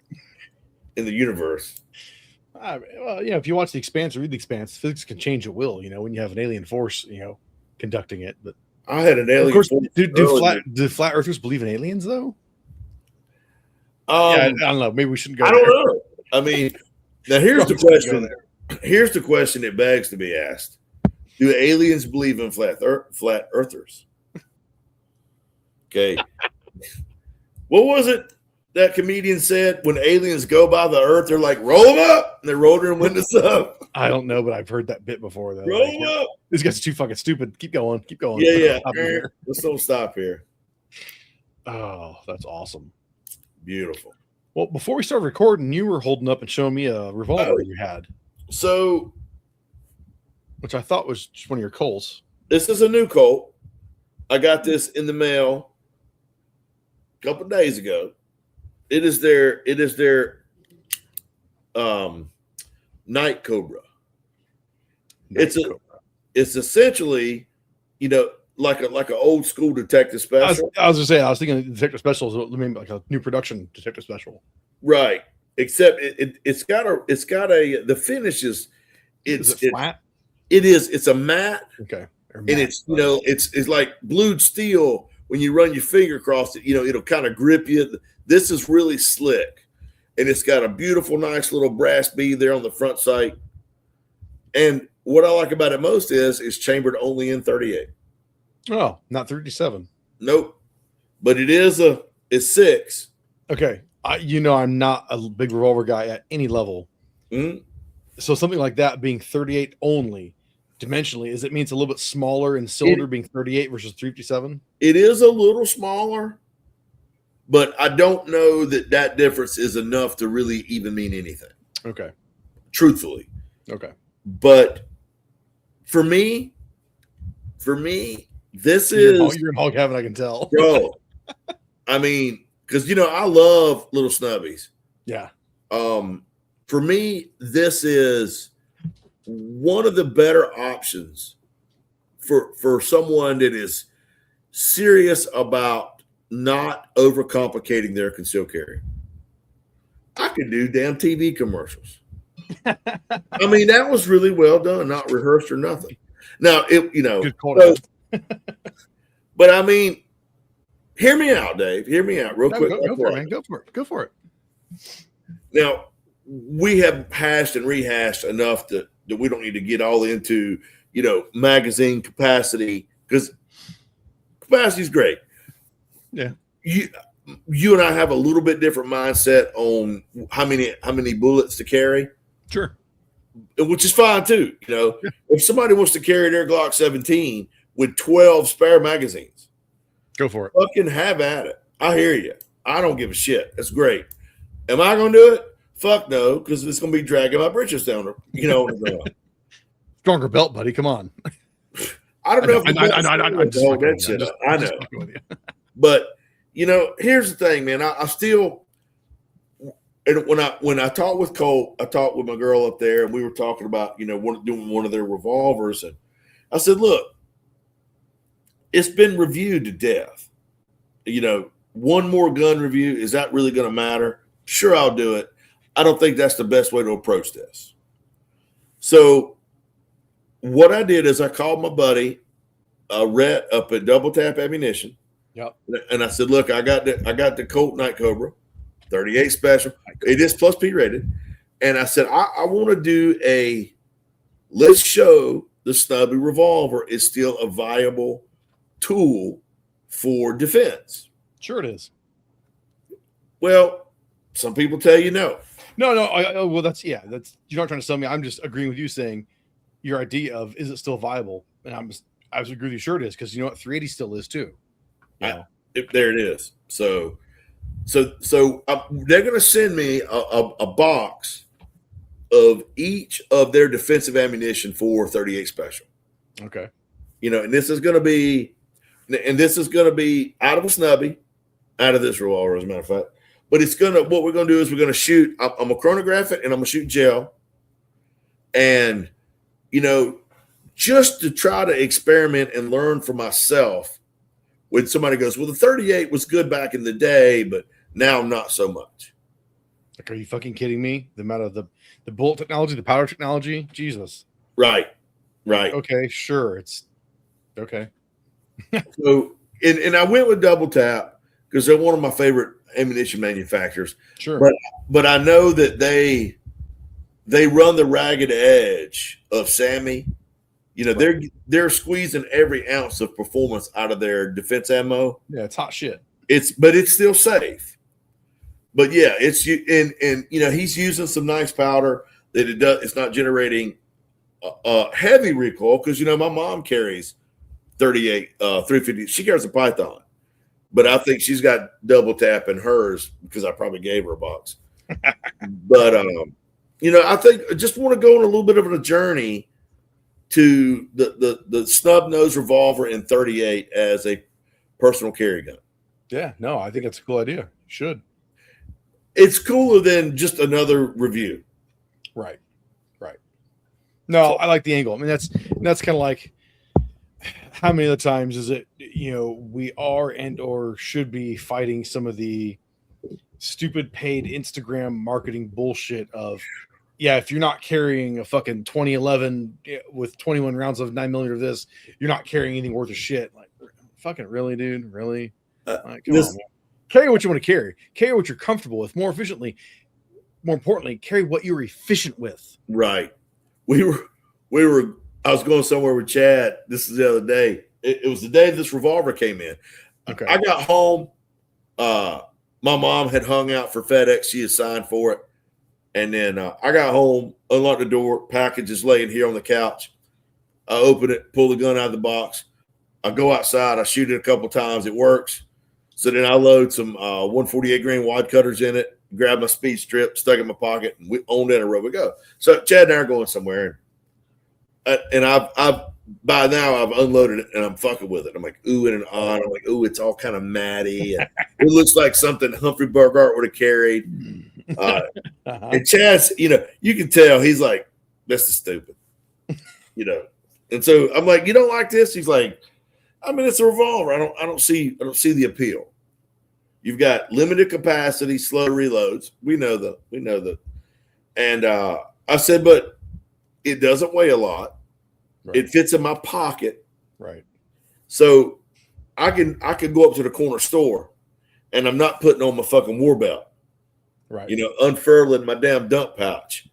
in the universe. Well, if you watch The Expanse or read The Expanse, physics can change at will, when you have an alien force, conducting it. But I had an alien. Of course, do flat earthers believe in aliens, though? I don't know. Maybe we shouldn't go. I don't know. I mean, now here's the question. Here's the question that begs to be asked: do aliens believe in flat earthers? Okay. What was it? that comedian said when aliens go by the Earth, they're like, roll them up, and they roll their windows up. I don't know, but I've heard that bit before. Though, Roll them up. This guy's too fucking stupid. Keep going. Keep going. Yeah. Let's don't stop here. Oh, that's awesome. Beautiful. Well, before we started recording, you were holding up and showing me a revolver you had. So, which I thought was just one of your Colts. This is a new Colt. I got this in the mail a couple of days ago. It is their Night Cobra. It's essentially, like an old school detective special. I was thinking detective special is maybe like a new production detective special. Right. Except it's got a the finish is flat. It is. It's a matte. Okay. And it's it's like blued steel. When you run your finger across it, it'll kind of grip you. This is really slick, and it's got a beautiful, nice little brass bead there on the front sight. And what I like about it most is it's chambered only in 38. Oh, not 37. Nope, but it's 6. Okay, I'm not a big revolver guy at any level. Mm-hmm. So something like that being 38 only dimensionally, it means a little bit smaller in cylinder being 38 versus 357? It is a little smaller, but I don't know that difference is enough to really even mean anything. Okay. Truthfully. Okay. But for me, this is you're in hog heaven, I can tell. Bro. I mean, because I love little snubbies. Yeah. For me, this is one of the better options for someone that is serious about not overcomplicating their concealed carry. I could do damn TV commercials. I mean, that was really well done, not rehearsed or nothing. Now, good call. But I mean, hear me out, Dave. Hear me out real quick. Go for it, man. Go for it. Now, we have hashed and rehashed enough that we don't need to get all into, magazine capacity, because capacity is great. Yeah. You and I have a little bit different mindset on how many bullets to carry. Sure. Which is fine too. If somebody wants to carry their Glock 17 with 12 spare magazines, go for it. Fucking have at it. I hear you. I don't give a shit. That's great. Am I going to do it? Fuck no, because it's going to be dragging my britches down. Stronger belt, buddy. Come on. I don't know. I know. But here's the thing, man. I still, and when I talked with Cole, I talked with my girl up there, and we were talking about doing one of their revolvers, and I said, look, it's been reviewed to death. One more gun review, is that really going to matter? Sure, I'll do it. I don't think that's the best way to approach this. So what I did is I called my buddy, Rhett, up at Double Tap Ammunition. Yep. And I said, look, I got the Colt Night Cobra, 38 special. It is plus P rated. And I said, I want to do let's show the snubby revolver is still a viable tool for defense. Sure it is. Well, some people tell you no. No. Well, that's you're not trying to sell me. I'm just agreeing with you, saying your idea of is it still viable, and I was agree with you. Sure, it is, because 380 still is too. Yeah, there it is. So they're going to send me a box of each of their defensive ammunition for 38 special. Okay. And this is going to be out of a snubby, out of this revolver, as a matter of fact. But what we're going to do is we're going to shoot, I'm going to chronograph it, and I'm going to shoot gel. And, just to try to experiment and learn for myself, when somebody goes, well, the 38 was good back in the day, but now not so much. Like, are you fucking kidding me? The amount of the bullet technology, the powder technology, Jesus. Right. Okay, sure. It's okay. So, and I went with Double Tap because they're one of my favorite ammunition manufacturers. Sure. But I know that they run the ragged edge of Sammy. They're squeezing every ounce of performance out of their defense ammo. Yeah, it's hot shit. But it's still safe. but yeah, it's and you know he's using some nice powder that it's not generating heavy recoil because you know my mom carries 38 350. She carries a Python, but I think she's got double tap in hers because I probably gave her a box. But you know, I think I just want to go on a little bit of a journey to the snub nose revolver in 38 as a personal carry gun. Yeah, no, I think that's a cool idea. You should. It's cooler than just another review. Right. No, I like the angle. I mean, that's kind of like how many of the times is it, you know, we are and or should be fighting some of the stupid paid Instagram marketing bullshit of, yeah, if you're not carrying a fucking 2011 with 21 rounds of 9mm of this, you're not carrying anything worth a shit. Like, fucking really, dude? Really? Like, come on, man. Carry what you want to carry. Carry what you're comfortable with. More importantly, carry what you're efficient with. Right. We were. I was going somewhere with Chad. This is the other day. It was the day this revolver came in. Okay. I got home. My mom had hung out for FedEx. She had signed for it. And then I got home, unlocked the door, package is laying here on the couch. I open it, pull the gun out of the box. I go outside. I shoot it a couple times. It works. So then I load some 148 grain wad cutters in it, grab my speed strip, stuck it in my pocket, and on down the road we go. So Chad and I are going somewhere. And I've by now I've unloaded it and I'm fucking with it. I'm like, ooh, and on. I'm like, ooh, it's all kind of matty. And it looks like something Humphrey Bogart would have carried. And Chad's, you know, you can tell he's like, this is stupid. You know. And so I'm like, you don't like this? He's like, I mean, it's a revolver. I don't see the appeal. You've got limited capacity, slow reloads. We know that. And I said, but it doesn't weigh a lot. Right. It fits in my pocket. Right. So I can go up to the corner store and I'm not putting on my fucking war belt. Right. You know, unfurling my damn dump pouch.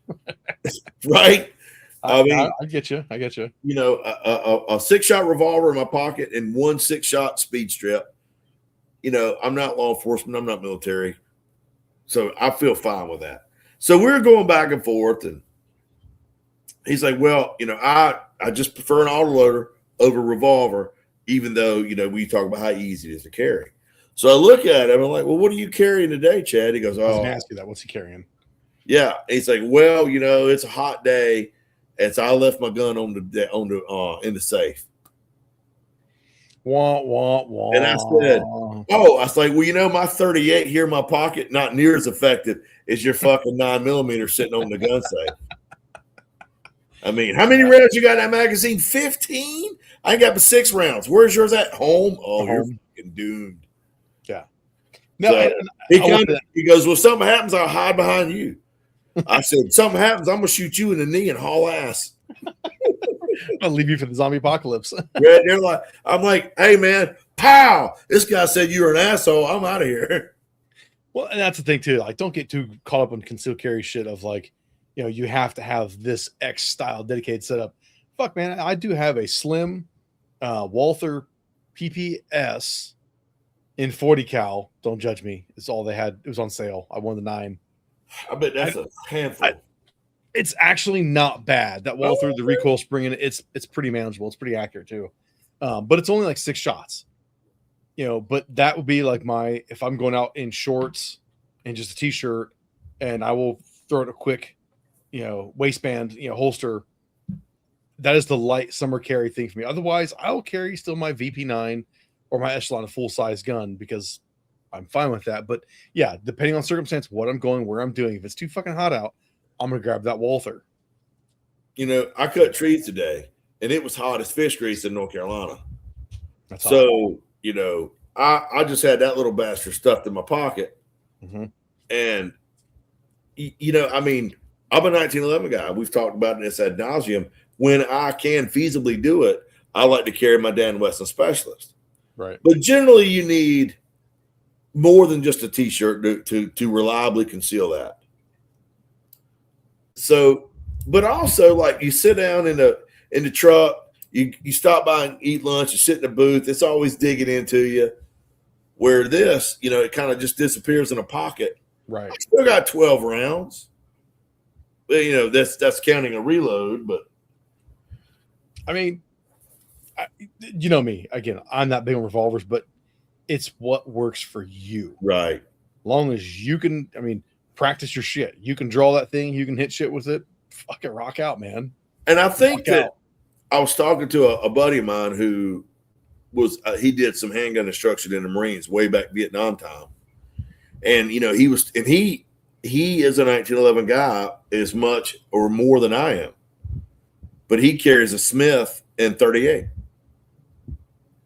Right. I mean, I get you. You know, a 6-shot revolver in my pocket and 1 6-shot speed strip. You know, I'm not law enforcement. I'm not military. So I feel fine with that. So we're going back and forth. And he's like, well, you know, I just prefer an autoloader over revolver, even though, you know, we talk about how easy it is to carry. So I look at him. I'm like, well, what are you carrying today, Chad? He goes, oh. I was going to ask you that. What's he carrying? Yeah. He's like, well, you know, it's a hot day. And so I left my gun in the safe. Wah, wah, wah. And I said, oh, I was like, well, you know, my 38 here in my pocket, not near as effective as your fucking 9mm sitting on the gun safe. I mean, how many rounds you got in that magazine? 15? I ain't got but 6 rounds. Where's yours at? Home? Oh, you're fucking doomed. Yeah. No, so he goes, well, something happens, I'll hide behind you. I said, something happens, I'm going to shoot you in the knee and haul ass. I'll leave you for the zombie apocalypse. Right, they're like, I'm like, hey, man, pow. This guy said you were an asshole. I'm out of here. Well, and that's the thing, too. Like, don't get too caught up on concealed carry shit of, like, you know, you have to have this X style dedicated setup. Fuck, man, I do have a slim Walther PPS in 40 cal. Don't judge me. It's all they had. It was on sale. I won the 9. I bet that's a handful. It's actually not bad. That Walther, the recoil spring in it, it's pretty manageable. It's pretty accurate too. But it's only like 6 shots. You know, but that would be like if I'm going out in shorts and just a t-shirt and I will throw it a quick, you know, waistband, you know, holster. That is the light summer carry thing for me. Otherwise, I will carry still my VP9 or my Echelon, a full-size gun, because I'm fine with that. But yeah, depending on circumstance, what I'm going, where I'm doing, if it's too fucking hot out, I'm going to grab that Walther. You know, I cut trees today, and it was hot as fish grease in North Carolina. That's so, hot. You know, I just had that little bastard stuffed in my pocket. Mm-hmm. And, you know, I mean, I'm a 1911 guy. We've talked about this ad nauseum. When I can feasibly do it, I like to carry my Dan Wesson Specialist. Right. But generally, you need more than just a T-shirt to reliably conceal that. So, but also, like, you sit down in the truck, you stop by and eat lunch, you sit in the booth, it's always digging into you. Where this, you know, it kind of just disappears in a pocket. Right. Still got 12 rounds. But, you know, that's counting a reload. But I mean, you know me. Again, I'm not big on revolvers, but it's what works for you. right. Long as you can, I mean, practice your shit. You can draw that thing. You can hit shit with it. Fucking rock out, man. And I think Rock that out. I was talking to a buddy of mine who was he did some handgun instruction in the Marines way back Vietnam time, and you know he is a 1911 guy as much or more than I am, but he carries a Smith and 38.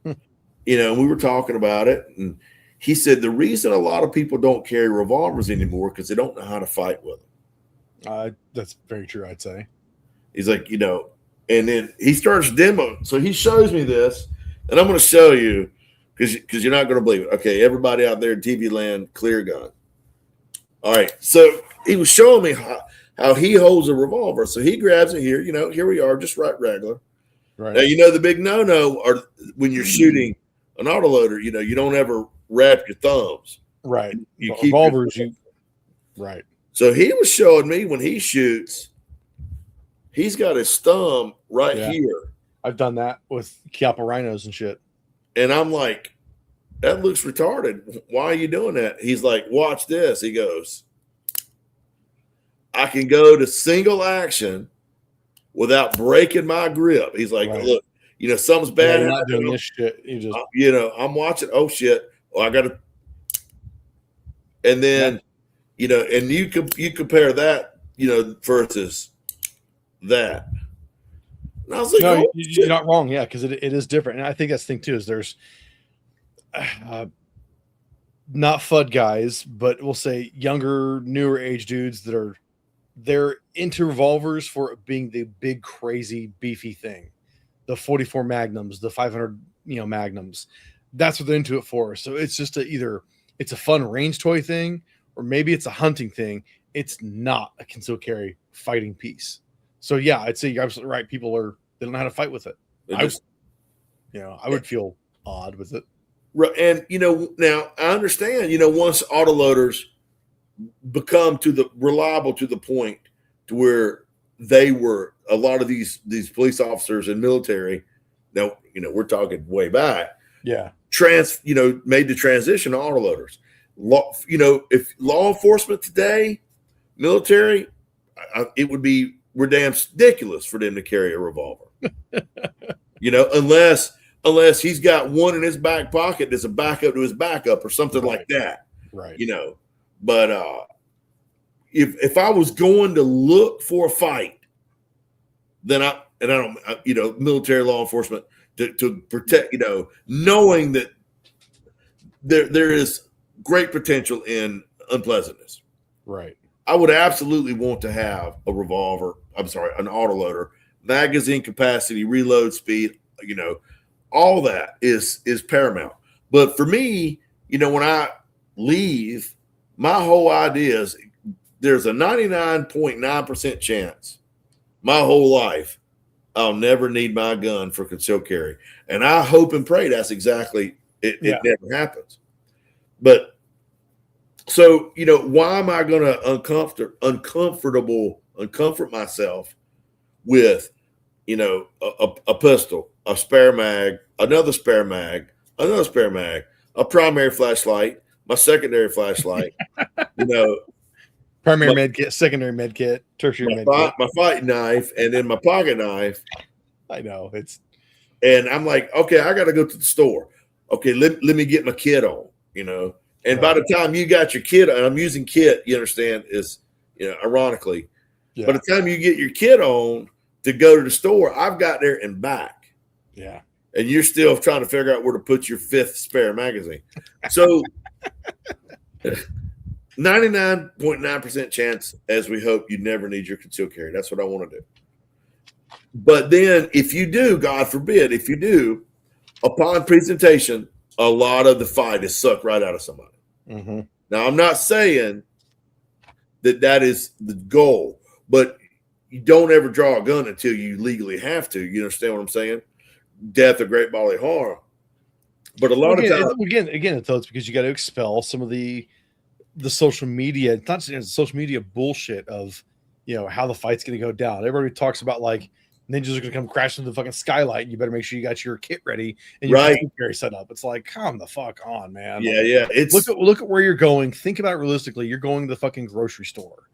You know, and we were talking about it, and he said the reason a lot of people don't carry revolvers anymore because they don't know how to fight with them. That's very true, I'd say. He's like, you know, and then he starts demoing. So he shows me this, and I'm going to show you because you're not going to believe it. Okay, everybody out there in TV land, clear gun. All right, so he was showing me how he holds a revolver. So he grabs it here. You know, here we are, just right regular. Right. Now, you know, the big no-no are when you're shooting an autoloader, you know, you don't ever wrap your thumbs. Right. You But keep revolvers, your- right. So he was showing me when he shoots, he's got his thumb right Yeah. here. I've done that with Chiappa rhinos and shit. And I'm like, that looks retarded. Why are you doing that? He's like, watch this. He goes, I can go to single action without breaking my grip. He's like, Right. look, you know, something's Yeah, bad. you're not doing this shit. You just You know, I'm watching. Oh shit! Well, I got to. And then, you know, and you compare that, you know, versus that. And I was like, no, oh, you're not wrong. Yeah, because it is different, and I think that's the thing too. Is there's not FUD guys, but we'll say younger, newer age dudes that they're into revolvers for it being the big, crazy, beefy thing. The 44 Magnums, the 500, Magnums. That's what they're into it for. So it's just either it's a fun range toy thing, or maybe it's a hunting thing. It's not a concealed carry fighting piece. So yeah, I'd say you're absolutely right. People they don't know how to fight with it. I would feel odd with it. And you know, now I understand. You know, once autoloaders become reliable to the point to where they were a lot of these police officers and military. Now, you know, we're talking way back. Yeah. Made the transition to autoloaders. If law enforcement today, military, it would be ridiculous for them to carry a revolver. You know, unless he's got one in his back pocket that's a backup to his backup or something like that. Right. You know, but if I was going to look for a fight, then I don't, military law enforcement to protect, knowing that there is great potential in unpleasantness. Right. I would absolutely want to have a revolver. I'm sorry, an autoloader, magazine capacity, reload speed, all that is paramount. But for me, when I leave, my whole idea is there's a 99.9% chance my whole life I'll never need my gun for concealed carry. And I hope and pray that's exactly it. Yeah. It never happens. But so, why am I going to uncomfort myself with, a pistol, a spare mag, another spare mag, a primary flashlight, my secondary flashlight, primary med kit, secondary med kit, tertiary med kit, my fighting knife, and then my pocket knife. I know and I'm like, okay, I got to go to the store. Okay, let me get my kit on, And by the time you got your kit, and I'm using kit, you understand, is ironically, by the time you get your kit on to go to the store, I've got there and back. Yeah. And you're still trying to figure out where to put your fifth spare magazine. So 99.9% chance, as we hope, you never need your concealed carry. That's what I want to do. But then if you do, God forbid, if you do, upon presentation, a lot of the fight is sucked right out of somebody. Mm-hmm. Now, I'm not saying that is the goal, but you don't ever draw a gun until you legally have to. You understand what I'm saying? Death or great bodily harm. But a lot of times, again, it's because you got to expel some of the the social media, it's not just social media bullshit of, how the fight's going to go down. Everybody talks about like ninjas are going to come crash into the fucking skylight. And you better make sure you got your kit ready and your carry set up. It's like, come the fuck on, man. Yeah, like, yeah. It's look at where you're going. Think about it realistically. You're going to the fucking grocery store.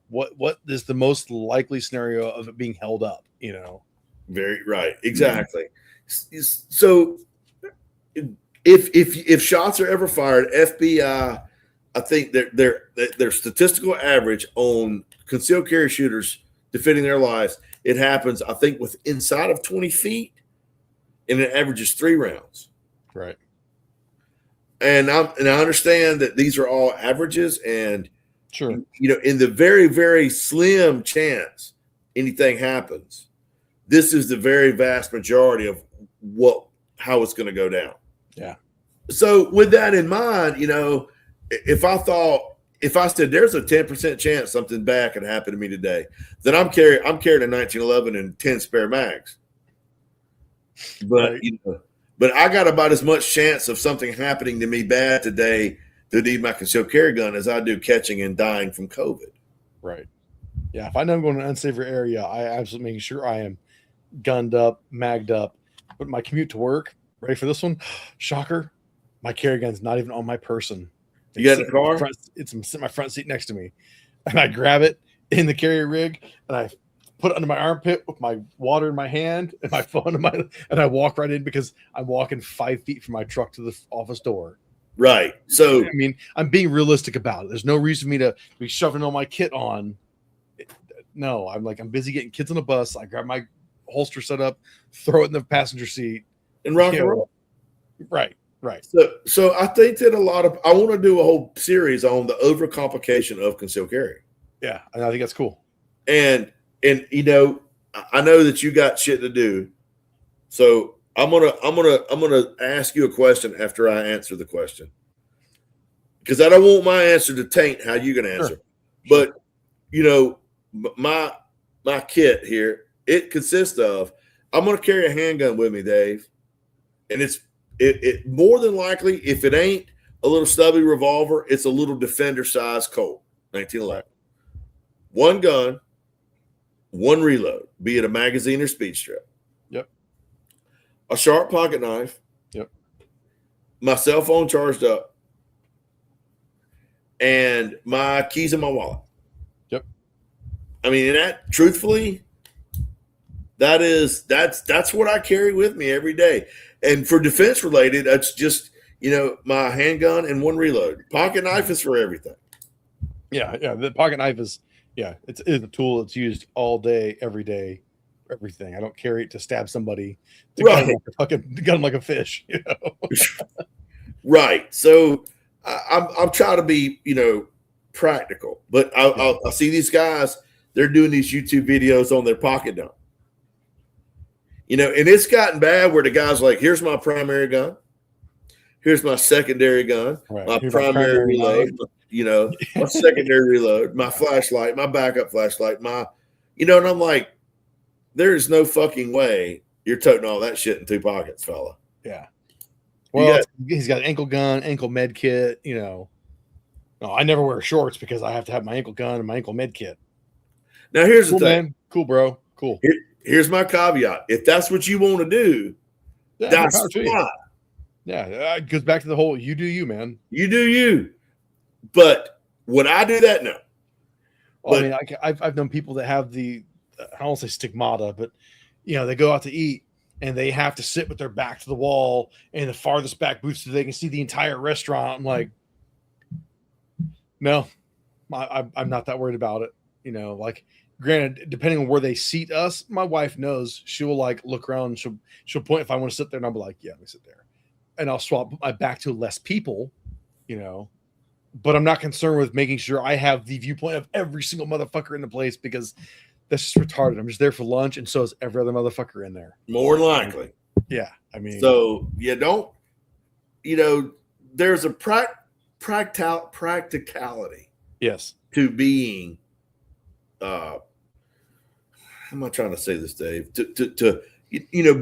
What is the most likely scenario of it being held up? Very right. Exactly. So if shots are ever fired, FBI, I think their statistical average on concealed carry shooters defending their lives, it happens, I think, with inside of 20 feet, and it averages 3 rounds. Right. And I understand that these are all averages, and sure, in the very, very slim chance anything happens, this is the very vast majority of how it's going to go down. Yeah. So with that in mind, if I said there's a 10% chance something bad could happen to me today, then I'm carrying a 1911 and 10 spare mags. But right. But I got about as much chance of something happening to me bad today to need my concealed carry gun as I do catching and dying from COVID. Right. Yeah. If I know I'm going to an unsafer area, I absolutely make sure I am gunned up, magged up. But my commute to work, ready for this one? Shocker. My carry gun's not even on my person. You got in the car? It's in my front seat next to me. And I grab it in the carry rig and I put it under my armpit with my water in my hand and my phone and I walk right in because I'm walking 5 feet from my truck to the office door. Right. So, I mean, I'm being realistic about it. There's no reason for me to be shoving all my kit on. No, I'm busy getting kids on the bus. I grab my holster set up, throw it in the passenger seat. And rock and roll. Right. Right. So I think that I want to do a whole series on the overcomplication of concealed carry. Yeah. And I think that's cool. And I know that you got shit to do. So I'm gonna ask you a question after I answer the question. Because I don't want my answer to taint how you're gonna answer. Sure. But my kit here, it consists of, I'm gonna carry a handgun with me, Dave. And it more than likely, if it ain't a little stubby revolver, it's a little Defender size Colt, 1911. One gun, one reload, be it a magazine or speed strip. Yep. A sharp pocket knife. Yep. My cell phone charged up. And my keys in my wallet. Yep. I mean, truthfully, that's what I carry with me every day. And for defense related, that's just, my handgun and one reload. Pocket knife is for everything. Yeah. Yeah. The pocket knife is, it's a tool that's used all day, every day, everything. I don't carry it to stab somebody, to gun them like a fish. Right. So I'm trying to be, practical, but I see these guys, they're doing these YouTube videos on their pocket dump. And it's gotten bad where the guy's like, here's my primary gun. Here's my secondary gun, my primary reload, my secondary reload, my flashlight, my backup flashlight, and I'm like, there's no fucking way you're toting all that shit in 2 pockets, fella. Yeah. Well, he's got an ankle gun, ankle med kit, No, I never wear shorts because I have to have my ankle gun and my ankle med kit. Now, here's the thing. Man. Cool, bro. Cool. Here's my caveat. If that's what you want to do, that's fine. Yeah, it goes back to the whole you do you, man. You do you. But would I do that? No. Well, I mean, I've known people that have I don't want to say stigmata, but they go out to eat and they have to sit with their back to the wall and the farthest back booth so they can see the entire restaurant. I'm like, no, I'm not that worried about it. Granted, depending on where they seat us, my wife knows she will look around. And she'll point if I want to sit there, and I'll be like, yeah, let me sit there, and I'll swap my back to less people, But I'm not concerned with making sure I have the viewpoint of every single motherfucker in the place because that's just retarded. I'm just there for lunch, and so is every other motherfucker in there. More than likely. Yeah, I mean, so there's a practicality. Yes. To being. How am I trying to say this, Dave? To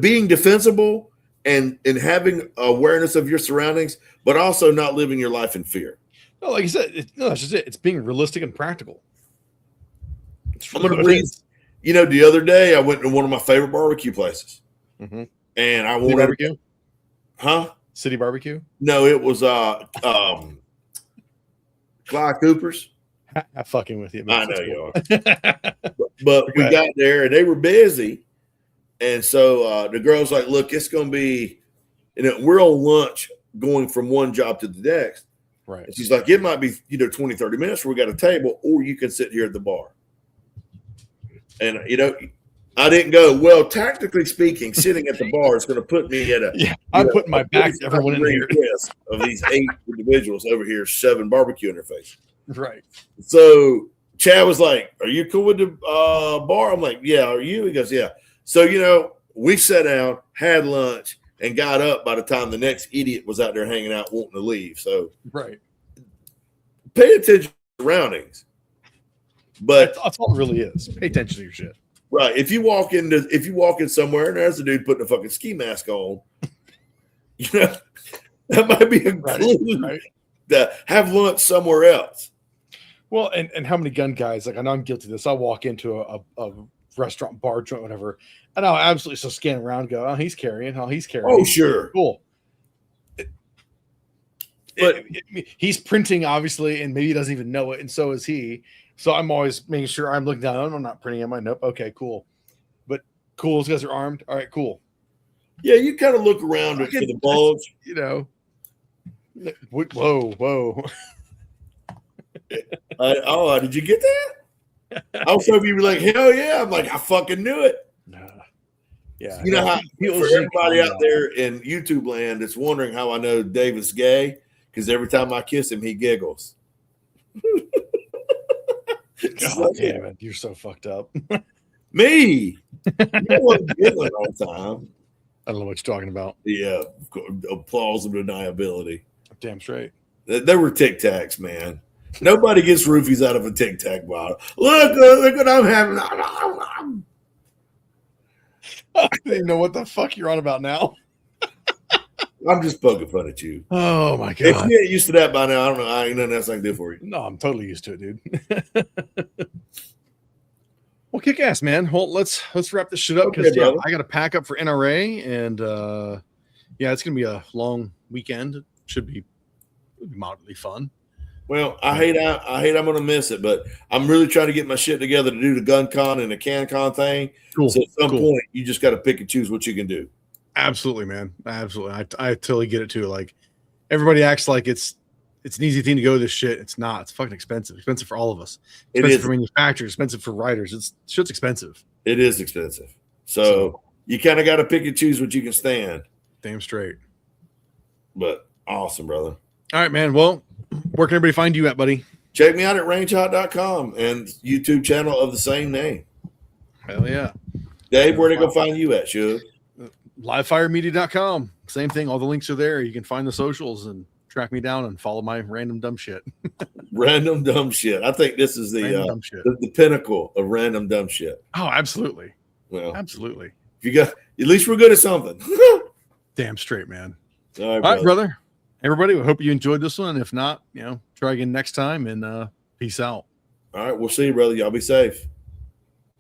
being defensible and having awareness of your surroundings, but also not living your life in fear. No, like you said, that's just it. It's being realistic and practical. I'm going to believe. You know, the other day I went to one of my favorite barbecue places, and I wanted barbecue. City Barbecue? No, it was Clyde Cooper's. I'm fucking with you. I know you are. but we got there and they were busy. And so the girl's like, look, it's going to be, we're on lunch going from one job to the next. Right. And she's like, it might be, 20, 30 minutes where we got a table, or you can sit here at the bar. And, I didn't go, well, tactically speaking, sitting at the bar is going to put me at I'm putting my back to everyone in here. Of these 8 individuals over here shoving barbecue in their face. Right. So Chad was like, are you cool with the bar? I'm like, yeah. Are you? He goes, yeah. So, we sat down, had lunch, and got up by the time the next idiot was out there hanging out wanting to leave. So right. Pay attention to surroundings. But that's all it really is. Pay attention to your shit. Right. If you walk in somewhere and there's a dude putting a fucking ski mask on, that might be a clue to have lunch somewhere else. Well, and how many gun guys, like I know I'm guilty of this. I'll walk into a restaurant, bar, joint, whatever, and I'll absolutely still scan around and go, oh, he's carrying. Oh, sure. Cool. But he's printing, obviously, and maybe he doesn't even know it, and so is he. So I'm always making sure I'm looking down. Oh, I'm not printing. Am I? Nope. Okay, cool. But cool. Those guys are armed. All right, cool. Yeah, you kind of look around for the bulge. Whoa. Did you get that? I was hoping you were like, hell yeah. I'm like, I fucking knew it. Yeah. You know how for everybody out there in YouTube land that's wondering how I know David's gay, because every time I kiss him, he giggles. God damn it. You're so fucked up. Me. You wasn't giggling all the time. I don't know what you're talking about. Yeah. Plausible deniability. Damn straight. They were Tic Tacs, man. Nobody gets roofies out of a Tic Tac bottle. Look what I'm having. I don't even know what the fuck you're on about now. I'm just poking fun at you. Oh my god! If you get used to that by now, I don't know. I ain't nothing else I can do for you. No, I'm totally used to it, dude. Well, kick ass, man. Well, let's wrap this shit up because I got to pack up for NRA, and it's gonna be a long weekend. It should be moderately fun. Well, I hate I'm gonna miss it, but I'm really trying to get my shit together to do the gun con and the can con thing. Cool. So at some point, you just got to pick and choose what you can do. Absolutely, man. Absolutely. I totally get it too. Like everybody acts like it's an easy thing to go to this shit. It's not. It's fucking expensive. Expensive for all of us. Expensive for manufacturers. Expensive for writers. Shit's expensive. It is expensive. So you kind of got to pick and choose what you can stand. Damn straight. But awesome, brother. All right, man. Well, where can everybody find you at, buddy? Check me out at rangehot.com and YouTube channel of the same name. Hell yeah. Dave, where they go find you at, Shug? Livefiremedia.com. Same thing. All the links are there. You can find the socials and track me down and follow my random dumb shit. Random dumb shit. I think this is the pinnacle of random dumb shit. Oh, absolutely. Well, absolutely. At least we're good at something. Damn straight, man. All right, brother. Everybody, we hope you enjoyed this one. If not, try again next time, and peace out. All right, we'll see you, brother. Y'all be safe.